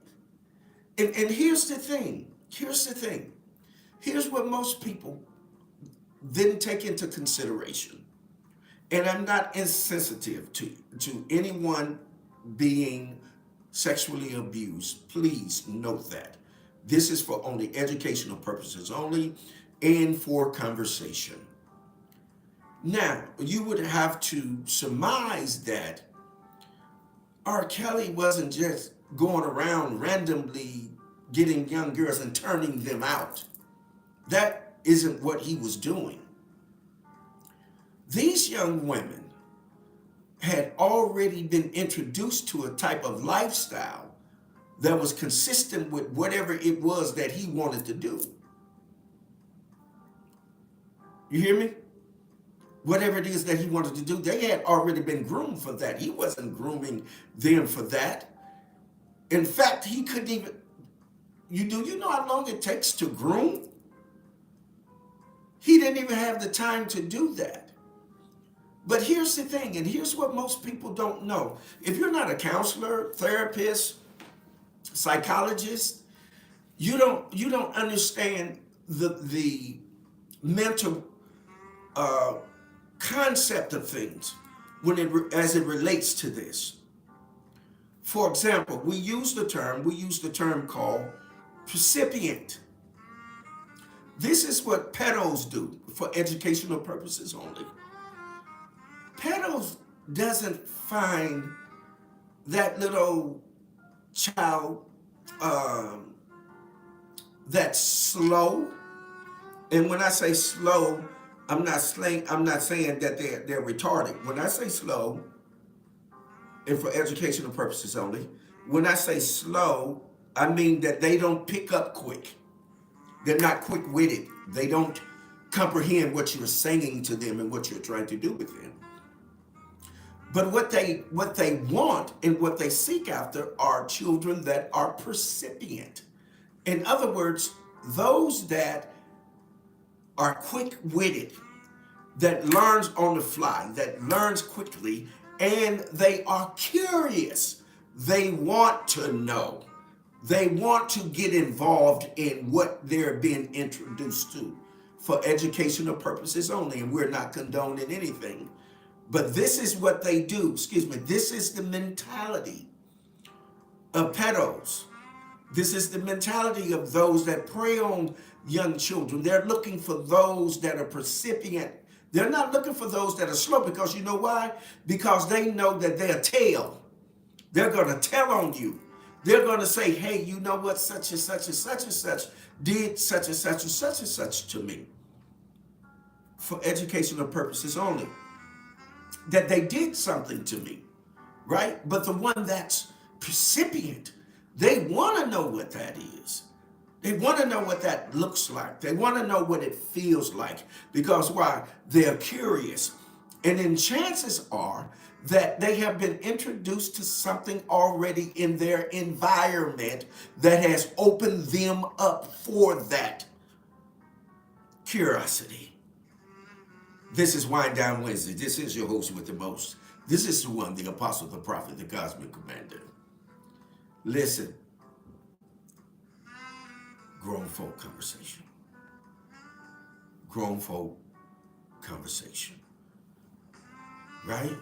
And here's the thing. Here's what most people didn't take into consideration. And I'm not insensitive to anyone being sexually abused. Please note that. This is for only educational purposes only and for conversation. Now, you would have to surmise that R. Kelly wasn't just going around randomly getting young girls and turning them out. That isn't what he was doing. These young women had already been introduced to a type of lifestyle that was consistent with whatever it was that he wanted to do. You hear me? Whatever it is that he wanted to do, they had already been groomed for that. He wasn't grooming them for that. In fact, he couldn't even, you know how long it takes to groom? He didn't even have the time to do that. But here's the thing, and here's what most people don't know. If you're not a counselor, therapist, psychologist, you don't understand the mental concept of things as it relates to this. For example, we use the term called recipient. This is what pedos do for educational purposes only. Pedos doesn't find that little child that's slow. And when I say slow, I'm not saying that they're retarded. When I say slow, and for educational purposes only, when I say slow, I mean that they don't pick up quick. They're not quick-witted. They don't comprehend what you're saying to them and what you're trying to do with them. But what they want and what they seek after are children that are percipient. In other words, those that are quick-witted, that learns on the fly, that learns quickly, and they are curious. They want to know. They want to get involved in what they're being introduced to for educational purposes only, and we're not condoning anything. But this is what they do. Excuse me. This is the mentality of pedos. This is the mentality of those that prey on young children. They're looking for those that are percipient. They're not looking for those that are slow, because you know why? Because they know that they'll tell. They're going to tell on you. They're going to say, hey, you know what? Such and such and such and such did such and such and such and such to me. For educational purposes only. That they did something to me, right? But the one that's recipient, they want to know what that is. They want to know what that looks like. They want to know what it feels like. Because why? They're curious. And then chances are that they have been introduced to something already in their environment that has opened them up for that curiosity. This is Wind Down Wednesday. This is your host with the most. This is the one, the apostle, the prophet, the cosmic commander. Listen, grown folk conversation. Grown folk conversation. Right?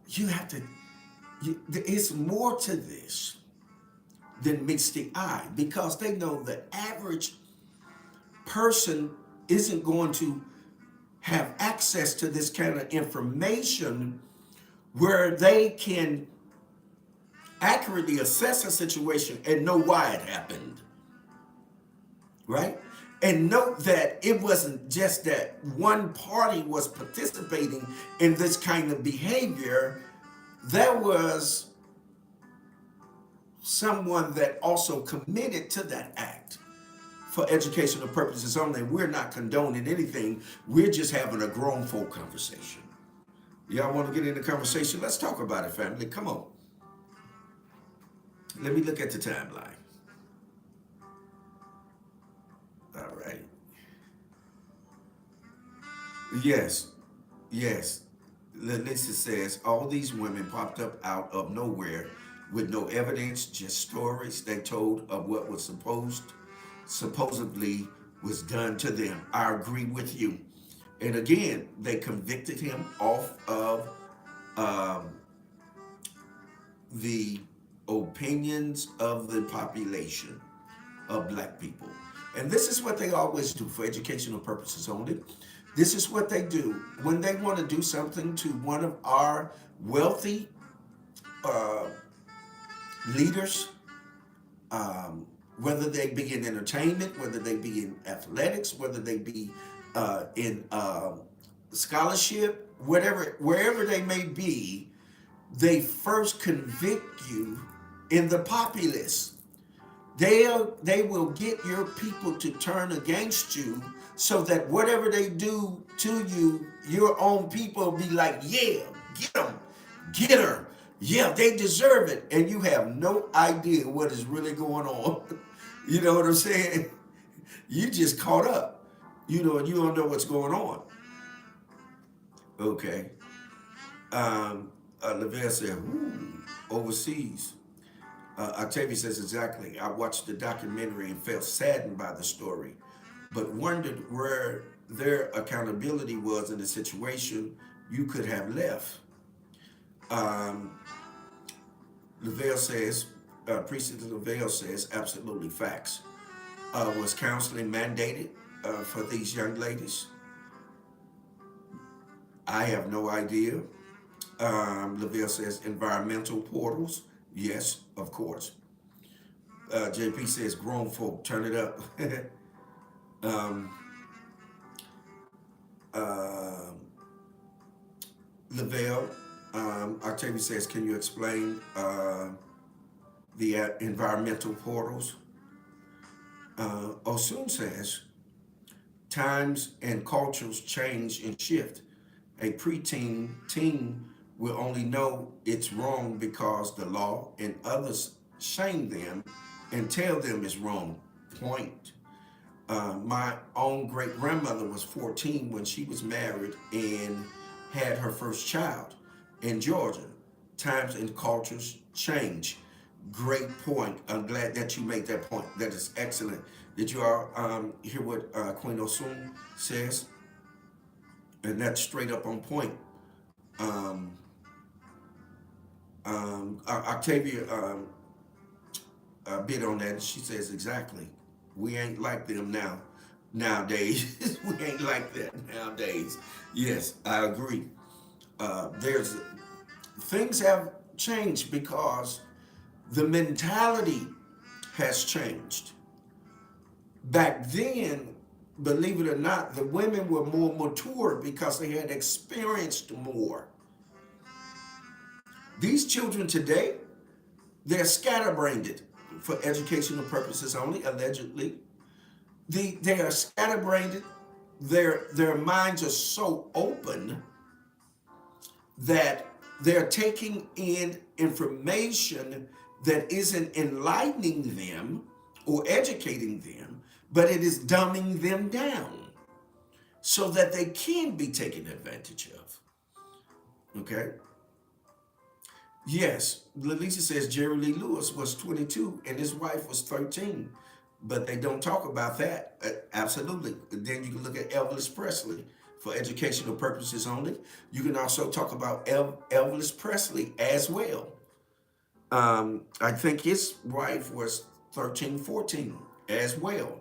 You have to, it's more to this than meets the eye, because they know the average person isn't going to have access to this kind of information where they can accurately assess a situation and know why it happened, right? And note that it wasn't just that one party was participating in this kind of behavior. There was someone that also committed to that act. For educational purposes only. We're not condoning anything. We're just having a grown folk conversation. Y'all want to get in the conversation? Let's talk about it, family. Come on. Let me look at the timeline. All right. Yes. Lisa says, all these women popped up out of nowhere with no evidence, just stories they told of what was supposedly was done to them. I agree with you. And again, they convicted him off of the opinions of the population of black people. And this is what they always do for educational purposes only. This is what they do when they want to do something to one of our wealthy leaders, whether they be in entertainment, whether they be in athletics, whether they be in scholarship, whatever, wherever they may be, they first convict you in the populace. They will get your people to turn against you so that whatever they do to you, your own people will be like, yeah, get them, get her. Yeah, they deserve it. And you have no idea what is really going on. You know what I'm saying? You just caught up, and you don't know what's going on. Okay. Lavelle said, ooh, overseas. Octavia says, exactly. I watched the documentary and felt saddened by the story, but wondered where their accountability was in the situation. You could have left. Um, Lavelle says, Precinct Lavelle says, absolutely facts. Was counseling mandated for these young ladies? I have no idea. Lavelle says, environmental portals? Yes, of course. JP says, grown folk, turn it up. um, uh, Lavelle, Octavia says, can you explain the environmental portals? Osun says, times and cultures change and shift. A preteen teen will only know it's wrong because the law and others shame them and tell them it's wrong. Point. My own great grandmother was 14 when she was married and had her first child in Georgia. Times and cultures change. Great point. I'm glad that you made that point. That is excellent. Did you all hear what Queen Osun says? And that's straight up on point. Um, Octavia bid on that, and she says exactly. We ain't like them nowadays. We ain't like that nowadays. Yes, I agree. There's things have changed because the mentality has changed. Back then, believe it or not, the women were more mature because they had experienced more. These children today, they're scatterbrained for educational purposes only, allegedly. They are scatterbrained. Their minds are so open that they're taking in information that isn't enlightening them or educating them, but it is dumbing them down so that they can be taken advantage of. Okay? Yes, Lisa says Jerry Lee Lewis was 22 and his wife was 13, but they don't talk about that. Absolutely. Then you can look at Elvis Presley for educational purposes only. You can also talk about Elvis Presley as well. I think his wife was 13, 14 as well.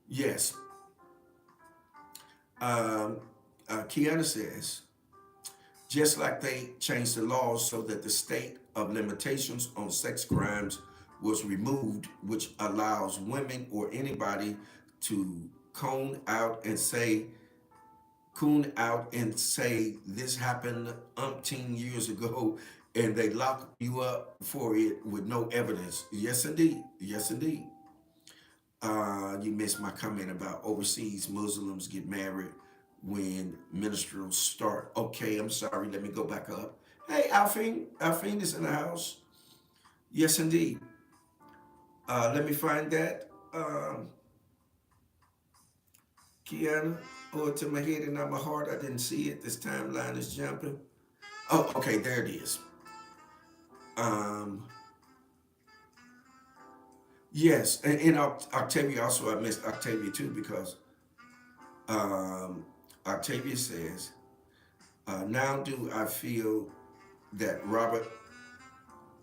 Yes. Kiana says, just like they changed the laws so that the state of limitations on sex crimes was removed, which allows women or anybody to coon out and say this happened umpteen years ago, and they lock you up for it with no evidence. Yes, indeed. Yes, indeed. You missed my comment about overseas Muslims get married when minstrels start. Okay, I'm sorry. Let me go back up. Hey, Alfine. Alfine is in the house. Yes, indeed. Let me find that. Kiana, to my head and not my heart. I didn't see it. This timeline is jumping. Oh, okay, there it is. Um, yes, and in Octavia also, I missed Octavia too because um, Octavia says, now do I feel that Robert,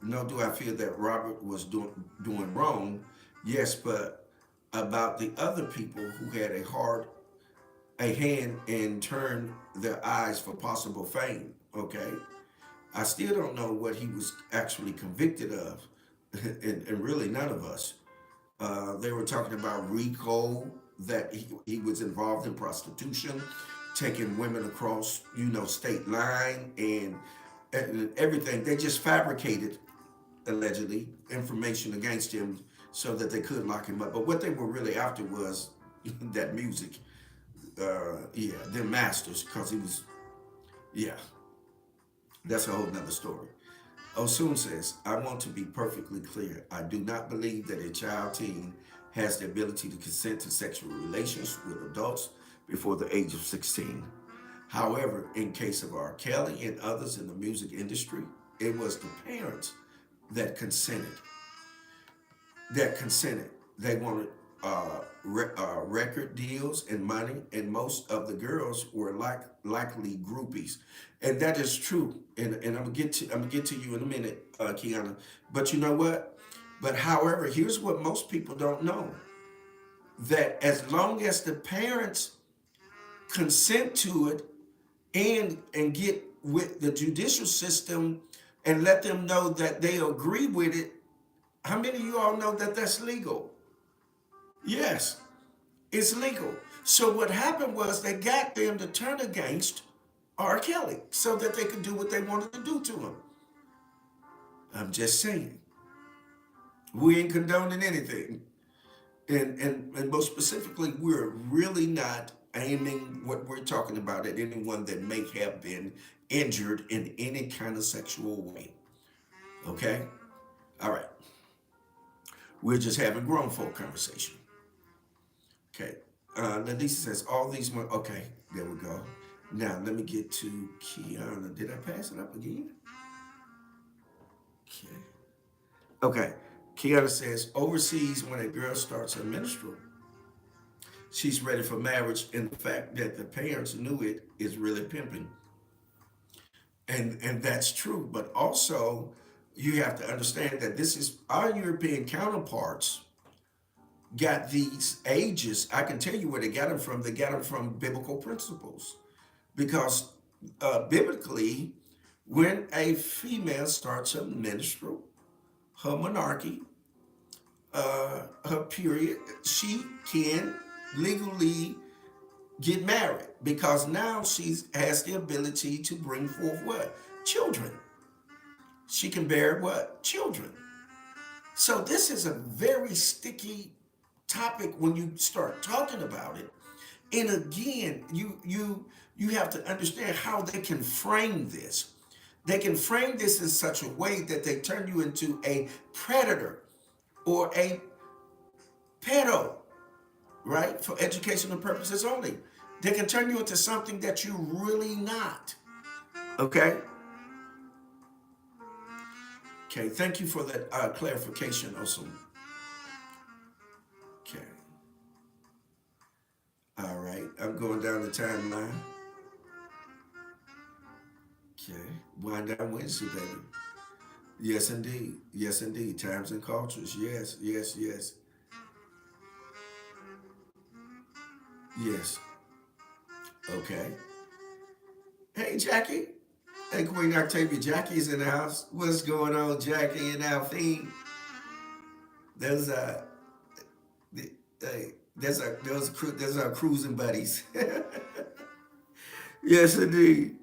no, do I feel that Robert was doing wrong? Yes, but about the other people who had a hand and turned their eyes for possible fame. Okay, I still don't know what he was actually convicted of, and really none of us. They were talking about RICO. that he was involved in prostitution, taking women across, state line and everything. They just fabricated, allegedly, information against him so that they could lock him up. But what they were really after was that music. Yeah, them masters, because he was, yeah, that's a whole nother story. Osun says, I want to be perfectly clear. I do not believe that a child teen has the ability to consent to sexual relations with adults before the age of 16. However, in case of R. Kelly and others in the music industry, it was the parents that consented. They wanted record deals and money, and most of the girls were likely groupies, and that is true. And I'm gonna get to you in a minute, Kiana. But you know what? But however, here's what most people don't know: that as long as the parents consent to it and get with the judicial system and let them know that they agree with it, how many of you all know that that's legal? Yes, it's legal. So what happened was they got them to turn against R. Kelly so that they could do what they wanted to do to him. I'm just saying. We ain't condoning anything. And most specifically, we're really not aiming what we're talking about at anyone that may have been injured in any kind of sexual way. Okay? All right. We're just having grown folk conversation. Okay. Ladisa says, all these, okay, there we go. Now, let me get to Kiana. Did I pass it up again? Okay. Okay. Kiana says, overseas, when a girl starts her menstrual, she's ready for marriage, and the fact that the parents knew it is really pimping. And that's true. But also, you have to understand that this is our European counterparts got these ages. I can tell you where they got them from. They got them from biblical principles. Because biblically, when a female starts her menstrual, her menarche, her period, she can legally get married because now she has the ability to bring forth what? Children. She can bear what? Children. So this is a very sticky topic when you start talking about it. And again, you have to understand how they can frame this. They can frame this in such a way that they turn you into a predator or a pedo, right? For educational purposes only. They can turn you into something that you're really not. Okay? Okay, thank you for that clarification, Osum. Okay. All right, I'm going down the timeline. Okay, wind down Wednesday, baby. Yes, indeed. Yes, indeed. Times and cultures. Yes, yes, yes. Yes. Okay. Hey, Jackie. Hey, Queen Octavia. Jackie's in the house. What's going on, Jackie and Alfine? There's hey, there's our cruising buddies. Yes, indeed.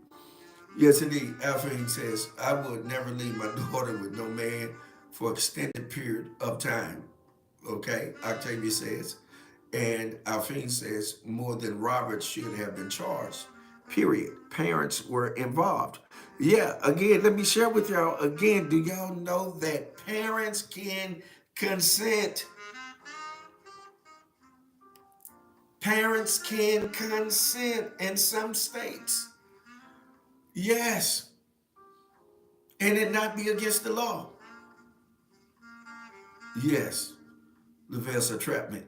Yes, indeed. Alfine says, I would never leave my daughter with no man for extended period of time. Okay, Octavia says. And Alfine says, more than Robert should have been charged. Period. Parents were involved. Yeah, again, let me share with y'all again. Do y'all know that parents can consent? Parents can consent in some states. Yes. And it not be against the law. Yes. Level's entrapment.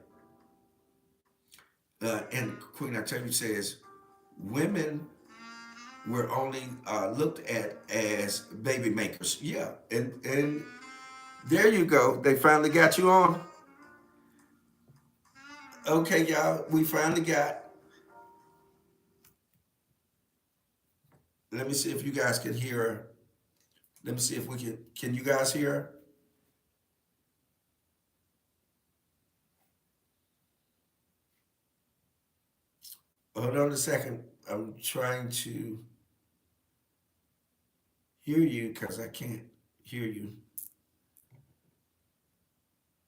And Queen Octavia says, women were only looked at as baby makers. Yeah. And there you go. They finally got you on. Okay, y'all. We finally got. Let me see if you guys can hear her. Let me see if we can you guys hear her? Hold on a second. I'm trying to hear you because I can't hear you.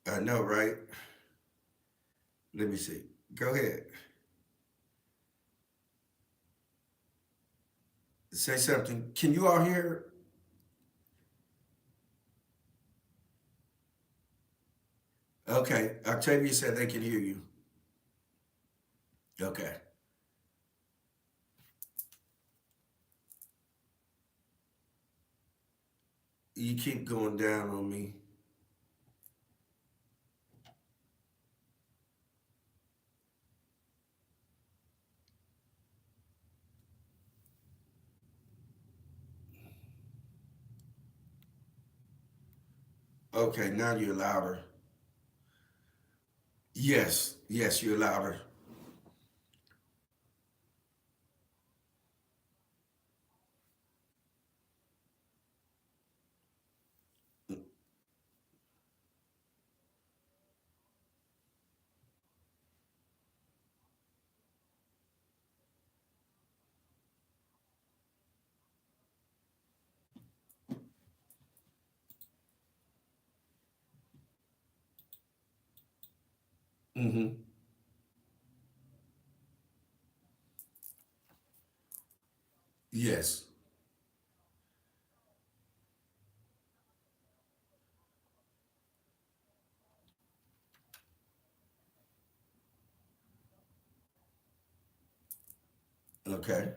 I know, right? Let me see. Go ahead. Say something. Can you all hear? Okay. Octavia said they can hear you. Okay. You keep going down on me. Okay, now you're louder. Yes, yes, you're louder. Mm-hmm. Yes. Okay.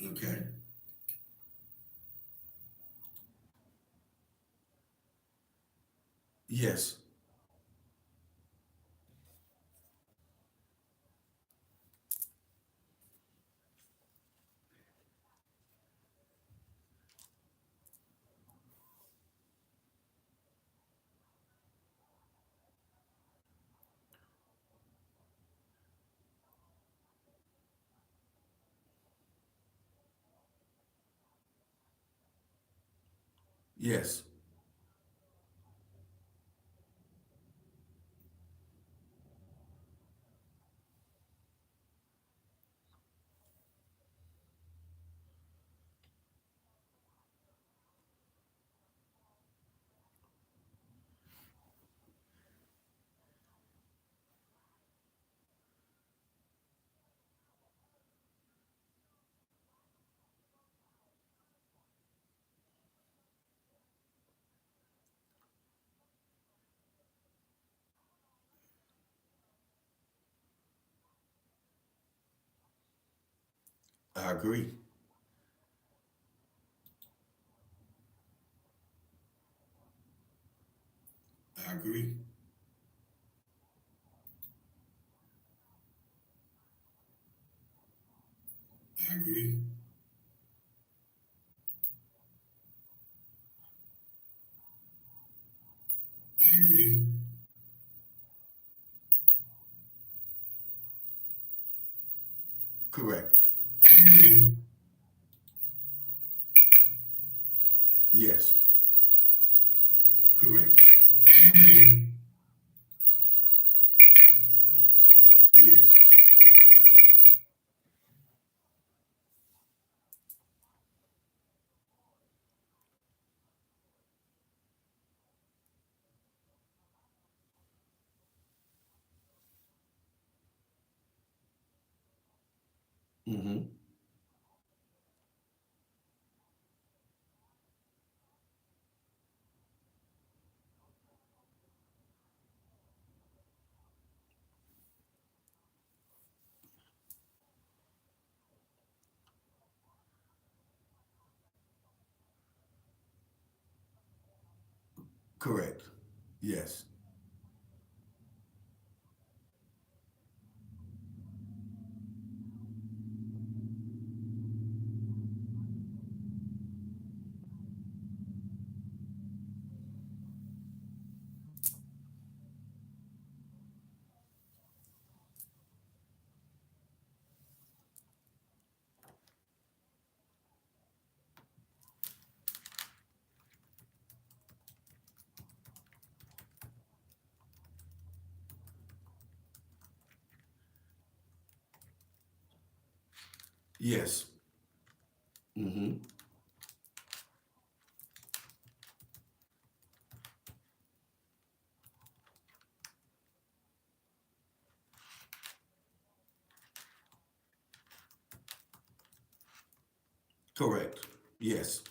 Okay. Yes. Yes. I agree. I agree. I agree. I agree. Correct. I agree. Yes. Correct. I agree. Yes. Mm-hmm. Correct. Yes. Yes. Mm-hmm. Correct. Yes.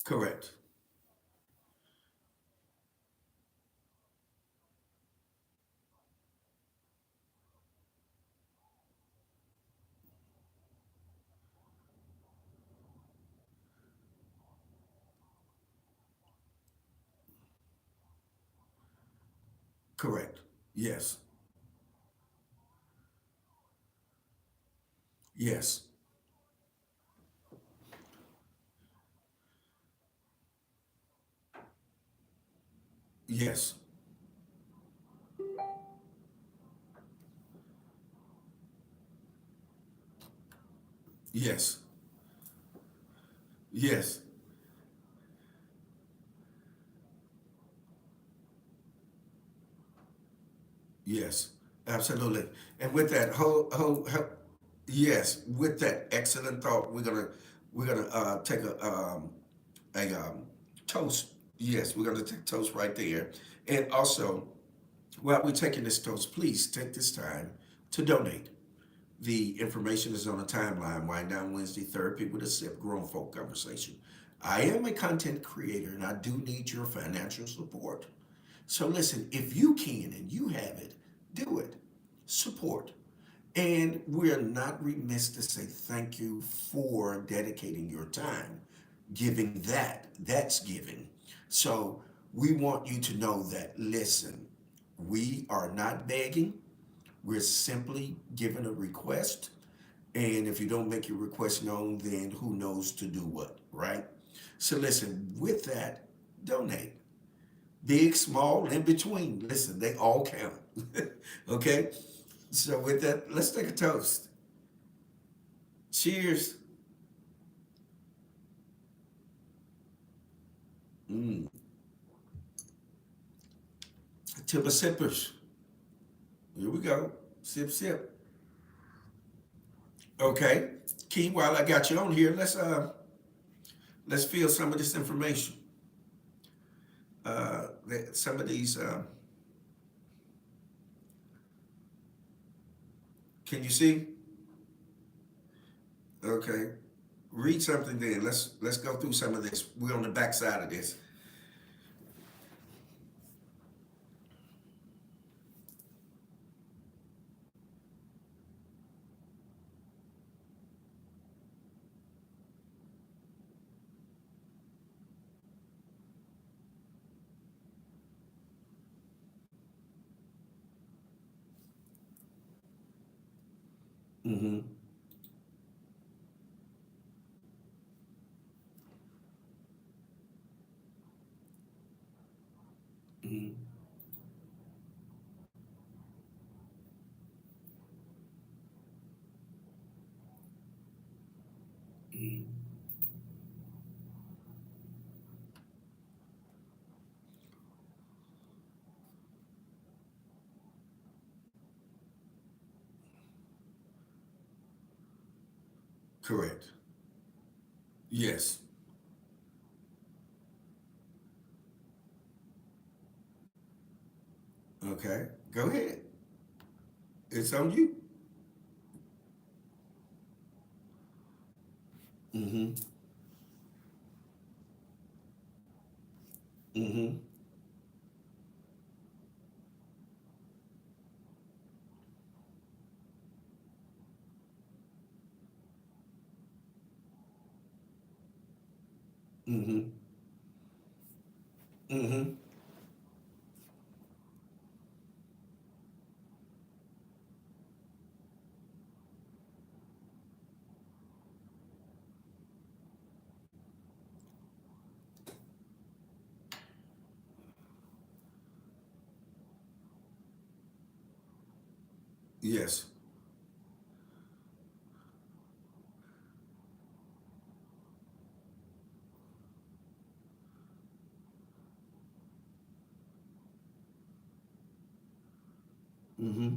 Correct. Correct. Yes. Yes. Yes. Yes. Yes. Yes. Absolutely. And with that yes, with that excellent thought, we're gonna take a toast. Yes, we're gonna take toast right there. And also, while we're taking this toast, please take this time to donate. The information is on the timeline. Wind Down Wednesday, Therapy with a Sip, Grown Folk Conversation. I am a content creator and I do need your financial support. So listen, if you can and you have it, do it. Support. And we're not remiss to say thank you for dedicating your time, giving that's giving. So we want you to know that, listen, we are not begging, we're simply giving a request. And if you don't make your request known, then who knows to do what, right? So listen, with that, donate. Big, small, in between. Listen, they all count. Okay? So with that, let's take a toast. Cheers. Mm. To the sippers. Here we go. Sip, sip. Okay. Key, while I got you on here, let's feel some of this information. Some of these can you see? Okay. Read something then. Let's go through some of this. We're on the backside of this. Mm-hmm. Mm-hmm. Mm-hmm. Correct. Yes. Okay. Go ahead. It's on you. Mm-hmm. Mm-hmm. Mm-hmm. Mm-hmm. Yes. Mm-hmm.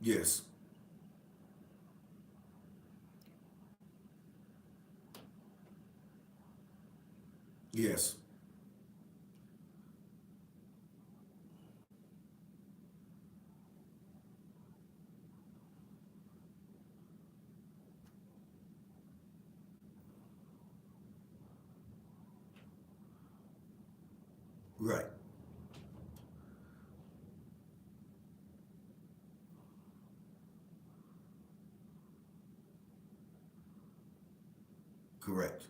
Yes. Yes. Right. Correct.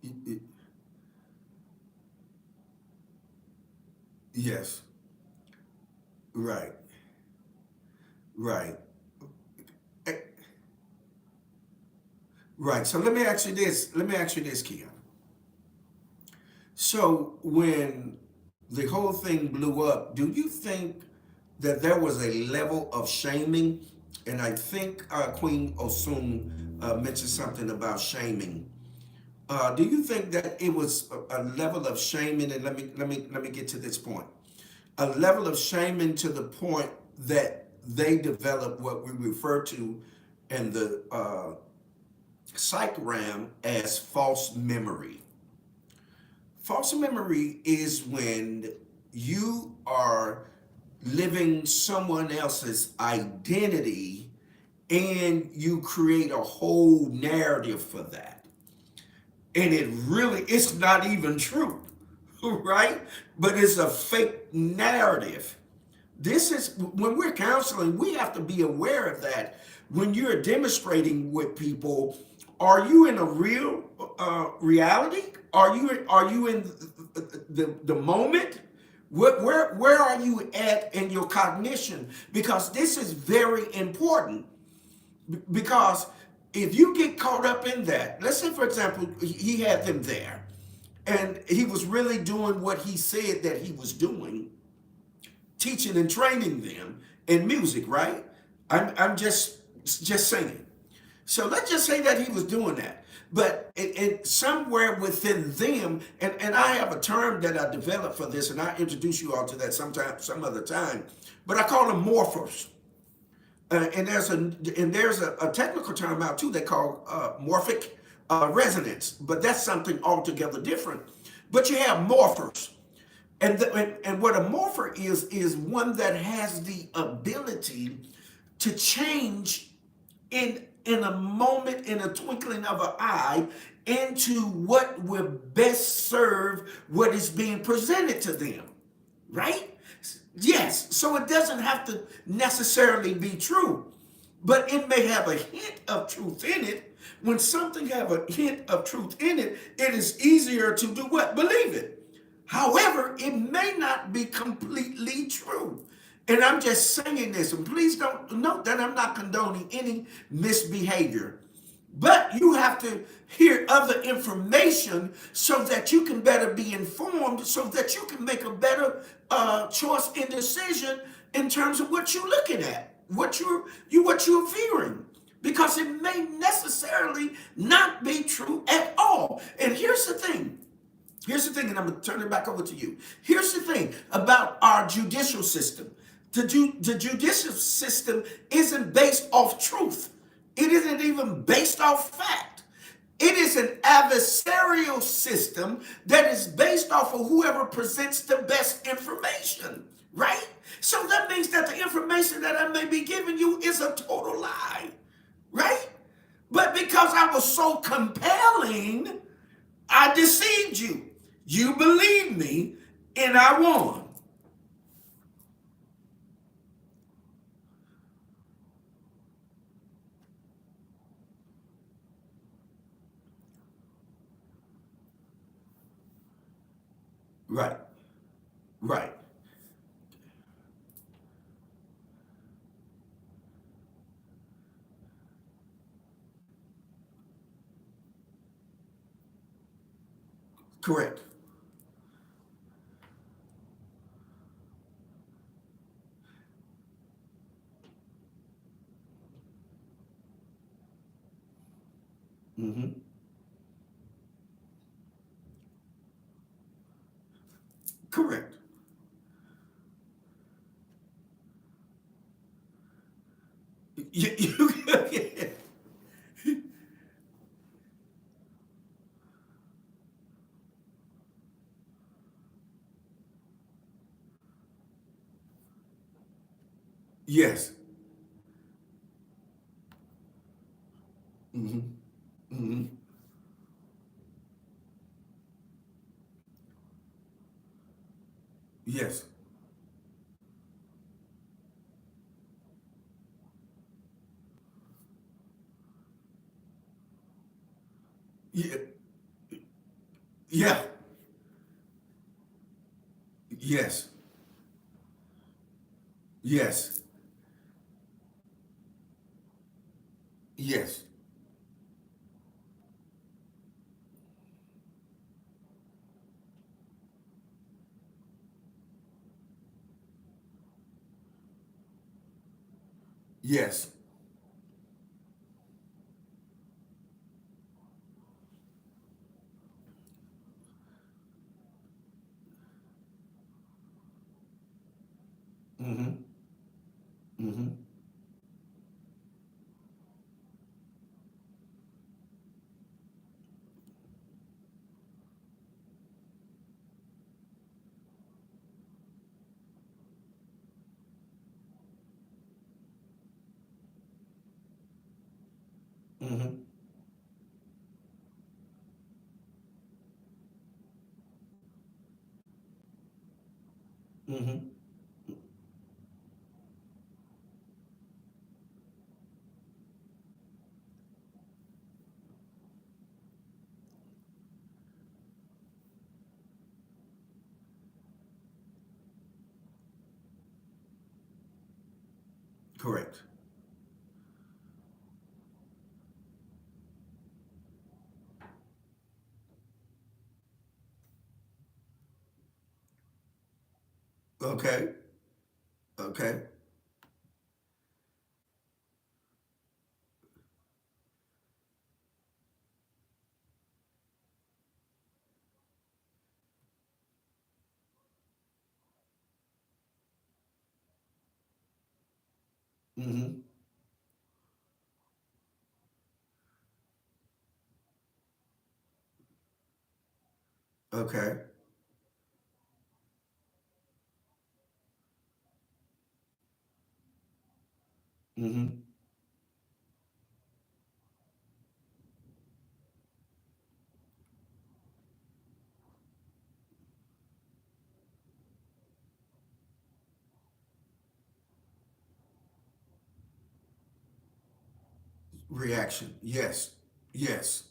Y- y- Yes. Right. Right. Eh, Right. So let me ask you this. Let me ask you this, Kia. So when the whole thing blew up, do you think that there was a level of shaming? And I think Queen Osun mentioned something about shaming. Do you think that it was a level of shaming? And let me get to this point. A level of shaming to the point that they developed what we refer to in the psych realm as false memory. False memory is when you are living someone else's identity and you create a whole narrative for that. And it's not even true, right? But it's a fake narrative. This is when we're counseling, we have to be aware of that. When you're demonstrating with people, are you in a real reality? Are you in the moment? Where are you at in your cognition? Because this is very important. Because if you get caught up in that, let's say for example, he had them there, and he was really doing what he said that he was doing, teaching and training them in music, right? I'm just saying. So let's just say that he was doing that. But somewhere within them, and I have a term that I developed for this, and I introduce you all to that sometime, some other time. But I call them morphers. And there's a technical term out too they call morphic resonance, but that's something altogether different. But you have morphers. And what a morpher is one that has the ability to change in a moment, in a twinkling of an eye, into what will best serve what is being presented to them, right? Yes, so it doesn't have to necessarily be true, but it may have a hint of truth in it. When something have a hint of truth in it, it is easier to do what? Believe it. However, it may not be completely true. And I'm just saying this, and please don't note that I'm not condoning any misbehavior. But you have to hear other information so that you can better be informed, so that you can make a better choice and decision in terms of what you're looking at, what you're fearing. Because it may necessarily not be true at all. And here's the thing. Here's the thing, and I'm going to turn it back over to you. Here's the thing about our judicial system. The judicial system isn't based off truth. It isn't even based off fact. It is an adversarial system that is based off of whoever presents the best information, right? So that means that the information that I may be giving you is a total lie, right? But because I was so compelling, I deceived you. You believed me, and I won. Right, right, correct. Hmm. Correct. You, yes. Hmm. Hmm. Yes. Yeah. Yeah. Yes. Yes. Yes. Yes. Hmm. Hmm. Hmm. Hmm. Correct. Okay. Okay. Hmm. Okay. Hmm. Reaction. Yes. Yes.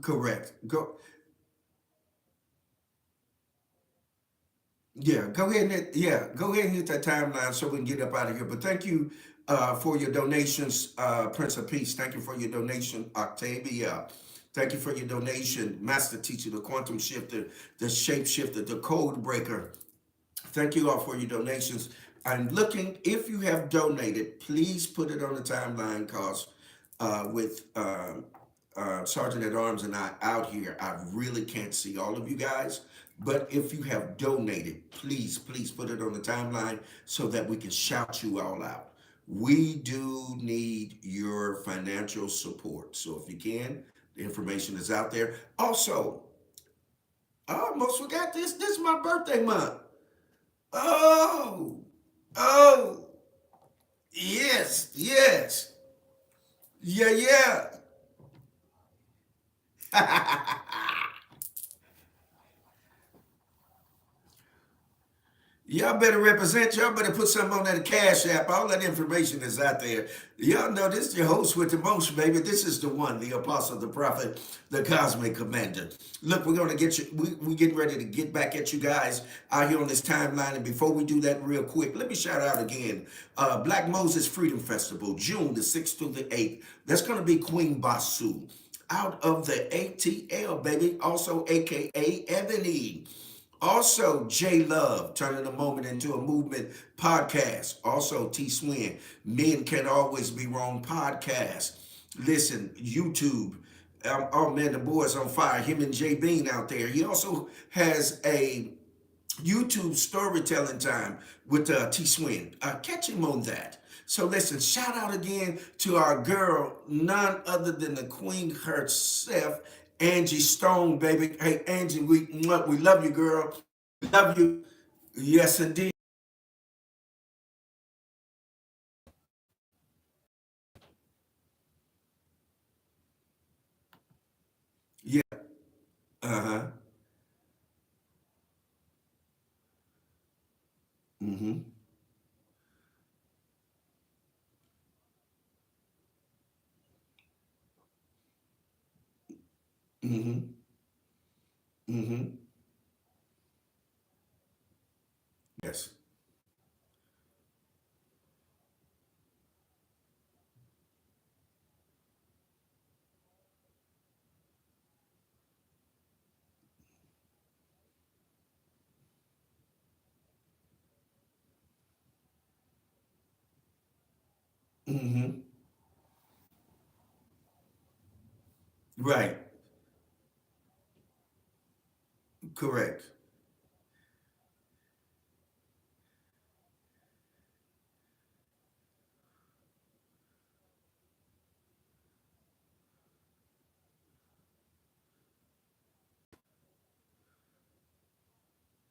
Correct. Go. Yeah, go ahead and go ahead and hit that timeline so we can get up out of here. But thank you for your donations, Prince of Peace. Thank you for your donation, Octavia. Thank you for your donation, Master Teacher, the Quantum Shifter, the Shape Shifter, the Code Breaker. Thank you all for your donations. I'm looking, if you have donated, please put it on the timeline because with Sergeant at Arms and I out here, I really can't see all of you guys. But if you have donated, please, please put it on the timeline so that we can shout you all out. We do need your financial support. So if you can, the information is out there. Also, I almost forgot this. This is my birthday month. Oh, oh, yes, yes. Yeah, yeah. Y'all better represent. Y'all better put something on that Cash App. All that information is out there. Y'all know this is your host with the most, baby. This is the one, the apostle, the prophet, the cosmic commander. Look, we're gonna get you. We getting ready to get back at you guys out here on this timeline. And before we do that, real quick, let me shout out again. Black Moses Freedom Festival, June the 6th through the 8th. That's gonna be Queen Basu out of the ATL, baby. Also, AKA Ebony. Also, J Love, turning a moment into a movement podcast. Also, T Swin, Men Can Always Be Wrong podcast. Listen, YouTube. Oh man, the boy's on fire. Him and Jay Bean out there. He also has a YouTube storytelling time with T Swin. Catch him on that. So listen, shout out again to our girl, none other than the queen herself, Angie Stone, baby. Hey, Angie, we love you, girl. We love you. Yes, indeed. Yeah. Uh-huh. Mm-hmm. Mm-hmm. Mm-hmm. Yes. Mm-hmm. Right. Correct.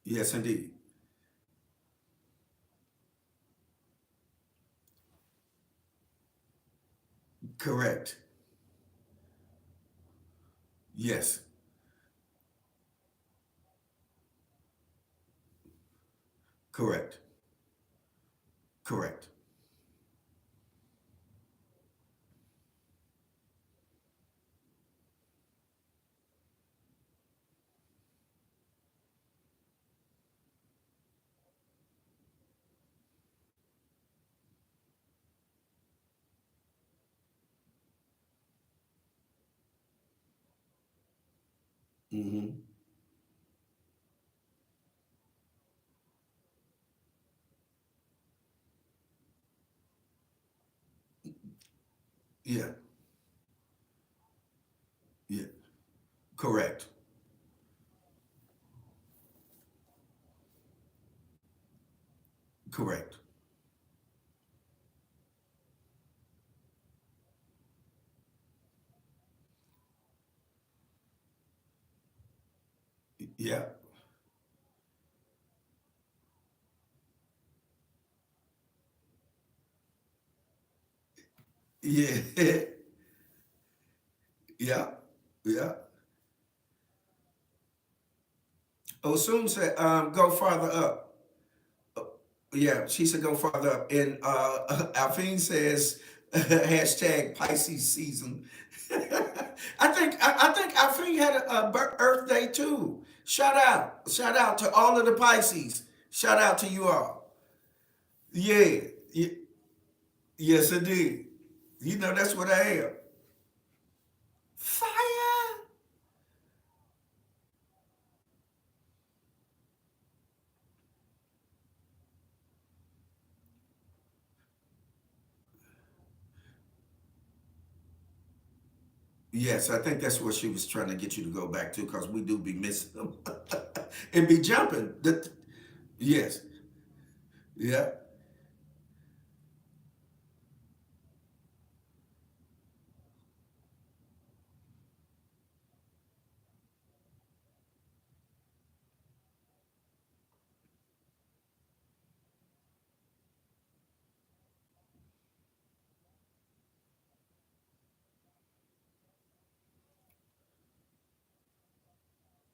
Yes, indeed. Correct. Yes. Correct. Correct. Mm-hmm. Yeah. Yeah. Correct. Correct. Yeah. Yeah. Yeah. Yeah. Osum said, go farther up. Yeah, she said go farther up. And Alphine says hashtag Pisces season. I think Alphine had a Earth Day too. Shout out to all of the Pisces. Shout out to you all. Yeah, yes indeed. You know that's what I am. Fire. Yes, I think that's what she was trying to get you to go back to because we do be missing them and be jumping. Yes, yeah,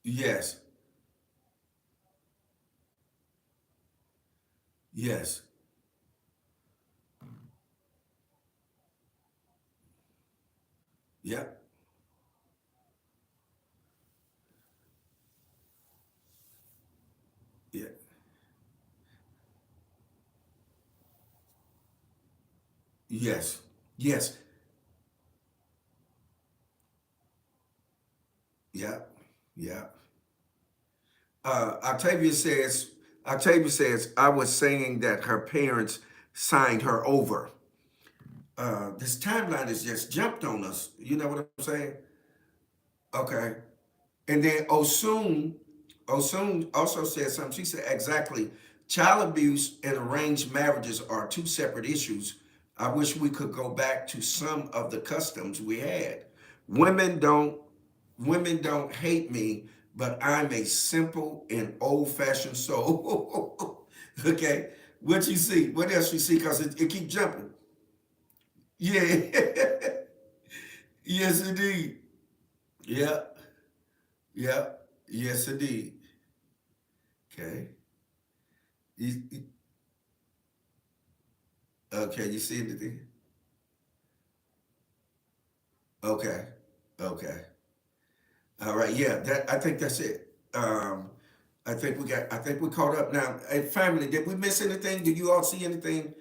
yes, yes, yeah, yeah, yes, yes, yeah, yeah. Octavia says, I was saying that her parents signed her over. This timeline has just jumped on us. You know what I'm saying? Okay. And then Osun also said something. She said, exactly. Child abuse and arranged marriages are two separate issues. I wish we could go back to some of the customs we had. Women don't women don't hate me, but I'm a simple and old-fashioned soul. Okay. What you see? What else you see? Because it keeps jumping. Yeah. Yes, indeed. Yeah. Yeah. Yes, indeed. Okay. You, okay, you see anything? Okay. Okay. All right. Yeah, that I think that's it. I think we caught up now. Hey, family, did we miss anything? Did you all see anything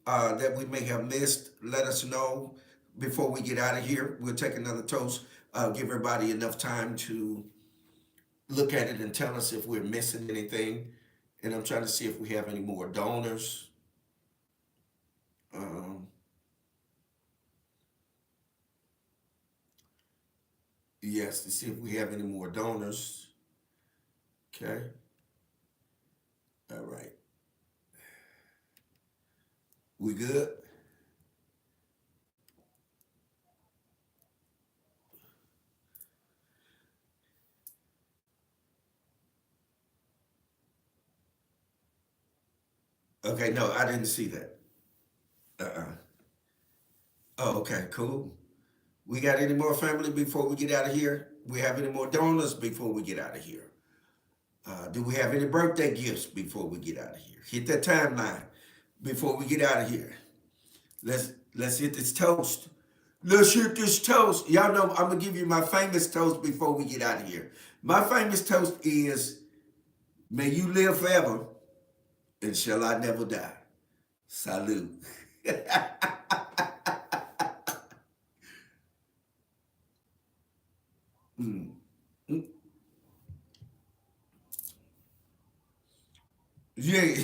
that we may have missed? Let us know before we get out of here. We'll take another toast. Give everybody enough time to look at it and tell us if we're missing anything. And I'm trying to see if we have any more donors. Um, yes, to see if we have any more donors. Okay. All right. We good? Okay, no, I didn't see that. Uh-uh. Oh, okay, cool. We got any more family before we get out of here? We have any more donors before we get out of here? Do we have any birthday gifts before we get out of here? Hit that timeline before we get out of here. Let's hit this toast. Let's hit this toast. Y'all know I'm gonna give you my famous toast before we get out of here. My famous toast is may you live forever and shall I never die. Salute. Mm. Mm. Yeah.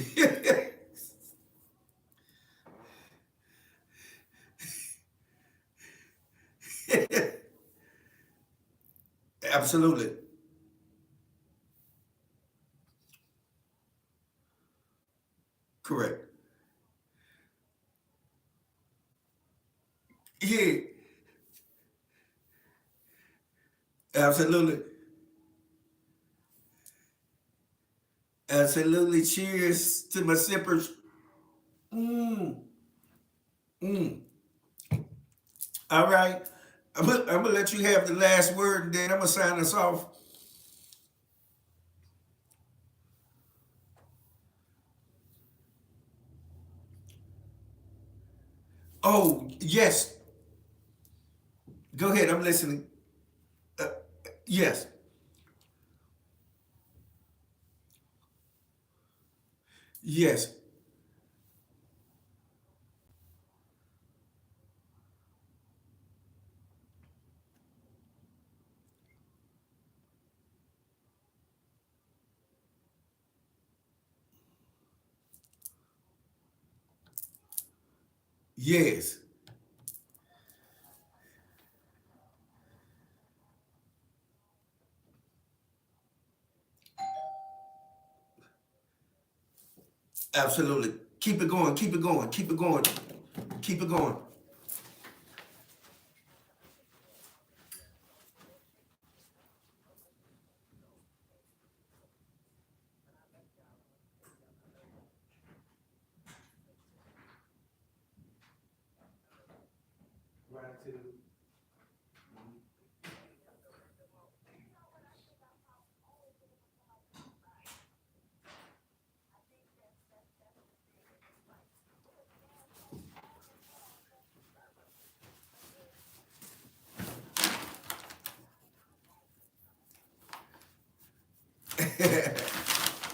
Absolutely. Correct. Yeah. Absolutely. Absolutely. Cheers to my sippers. Mm. Mm. All right. I'm gonna let you have the last word and then I'm gonna sign us off. Oh, yes. Go ahead. I'm listening. Uh, yes. Yes. Yes. Absolutely. Keep it going. Keep it going. Keep it going. Keep it going. Gratitude.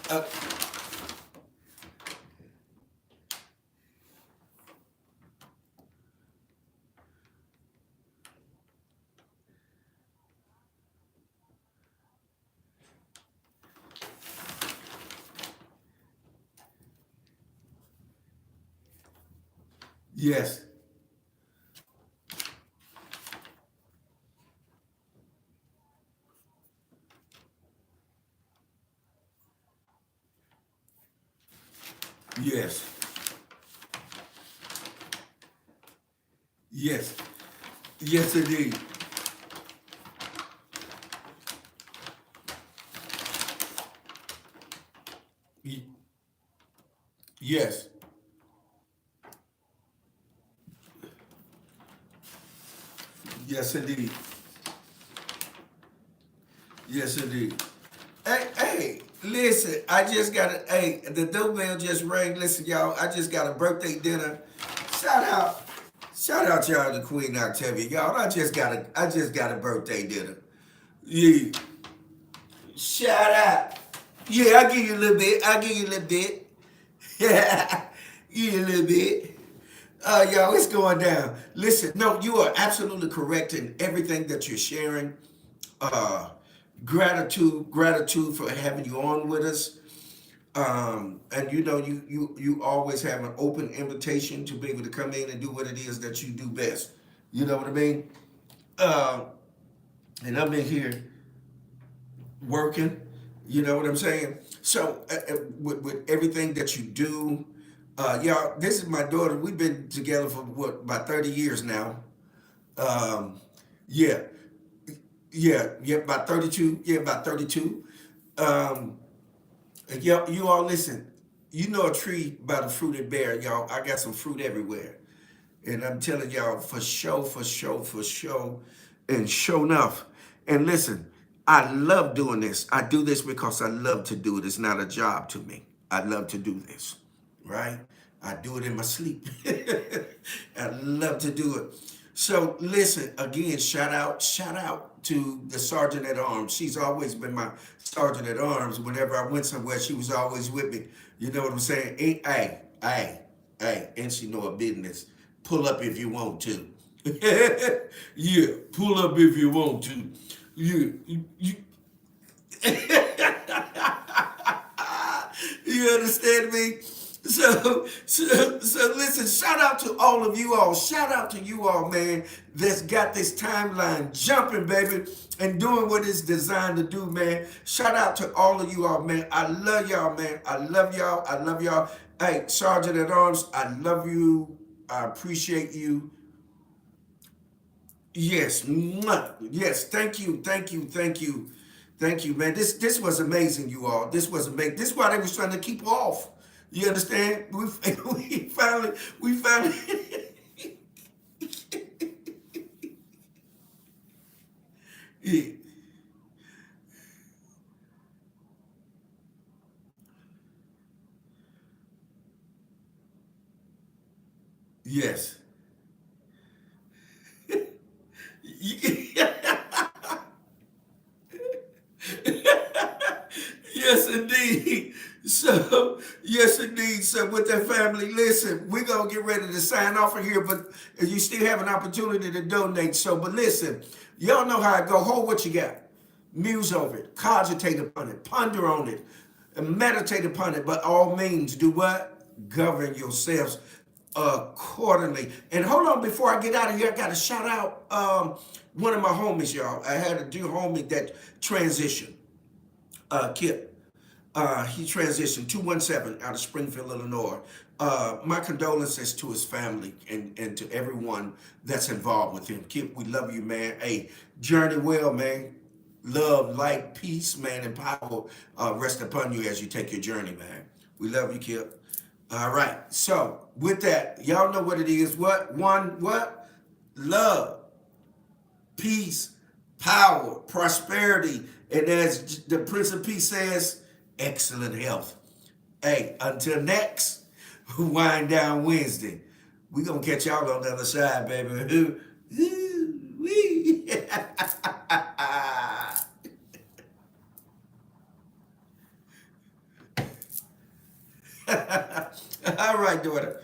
uh, yes. Yes. Yes. Yes, indeed. Y- Yes. Yes, indeed. Yes, indeed. Hey, hey, listen, I just got a, hey, the doorbell just rang. Listen, y'all, I just got a birthday dinner. Shout out, shout out y'all to Queen Octavia. Y'all, I just got a birthday dinner. Yeah, shout out. Yeah, I'll give you a little bit. I'll give you a little bit. Yeah, give you a little bit. Y'all, it's going down. Listen, no, you are absolutely correct in everything that you're sharing. Uh, gratitude for having you on with us. And you know, you always have an open invitation to be able to come in and do what it is that you do best. You know what I mean? Uh, and I'm in here working. You know what I'm saying? So with everything that you do, y'all, this is my daughter. We've been together for what about 30 years now. Um, yeah, yeah, about 32. Yeah, about 32. Um, and y'all, you all listen. You know a tree by the fruit it bear, y'all. I got some fruit everywhere, and I'm telling y'all for show, for show, for show, and show enough. And listen, I love doing this. I do this because I love to do it. It's not a job to me. I love to do this, right? I do it in my sleep. I love to do it. So listen, again, shout out to the Sergeant at Arms. She's always been my Sergeant at Arms. Whenever I went somewhere, she was always with me. You know what I'm saying? And she know her business. Pull up if you want to. Yeah, pull up if you want to. You you understand me? So listen, shout out to all of you all. Shout out to you all, man, that's got this timeline jumping, baby, and doing what it's designed to do, man. Shout out to all of you all, man. I love y'all, man. I love y'all. I love y'all. Hey, Sergeant at Arms, I love you. I appreciate you. Yes, mwah. Yes, thank you, thank you, thank you, thank you, man. This was amazing, you all. This was amazing. This is why they was trying to keep off. You understand? We finally. Yeah. Yes. Yes, indeed. So, yes, indeed. So, with that family, listen, we're going to get ready to sign off of here, but you still have an opportunity to donate. So, but listen, y'all know how I go. Hold what you got. Muse over it, cogitate upon it, ponder on it, and meditate upon it. But all means, do what? Govern yourselves accordingly. And hold on, before I get out of here, I got to shout out one of my homies, y'all. I had a dear homie that transitioned, Kip. He transitioned 217 out of Springfield, Illinois. My condolences to his family and to everyone that's involved with him. Kip, we love you, man. Hey, journey well, man. Love, light, peace, man, and power rest upon you as you take your journey, man. We love you, Kip. All right. So with that, y'all know what it is. What? One, what? Love, peace, power, prosperity, and as the Prince of Peace says, excellent health. Hey, until next Wind Down Wednesday, we gonna catch y'all on the other side, baby. All right, daughter.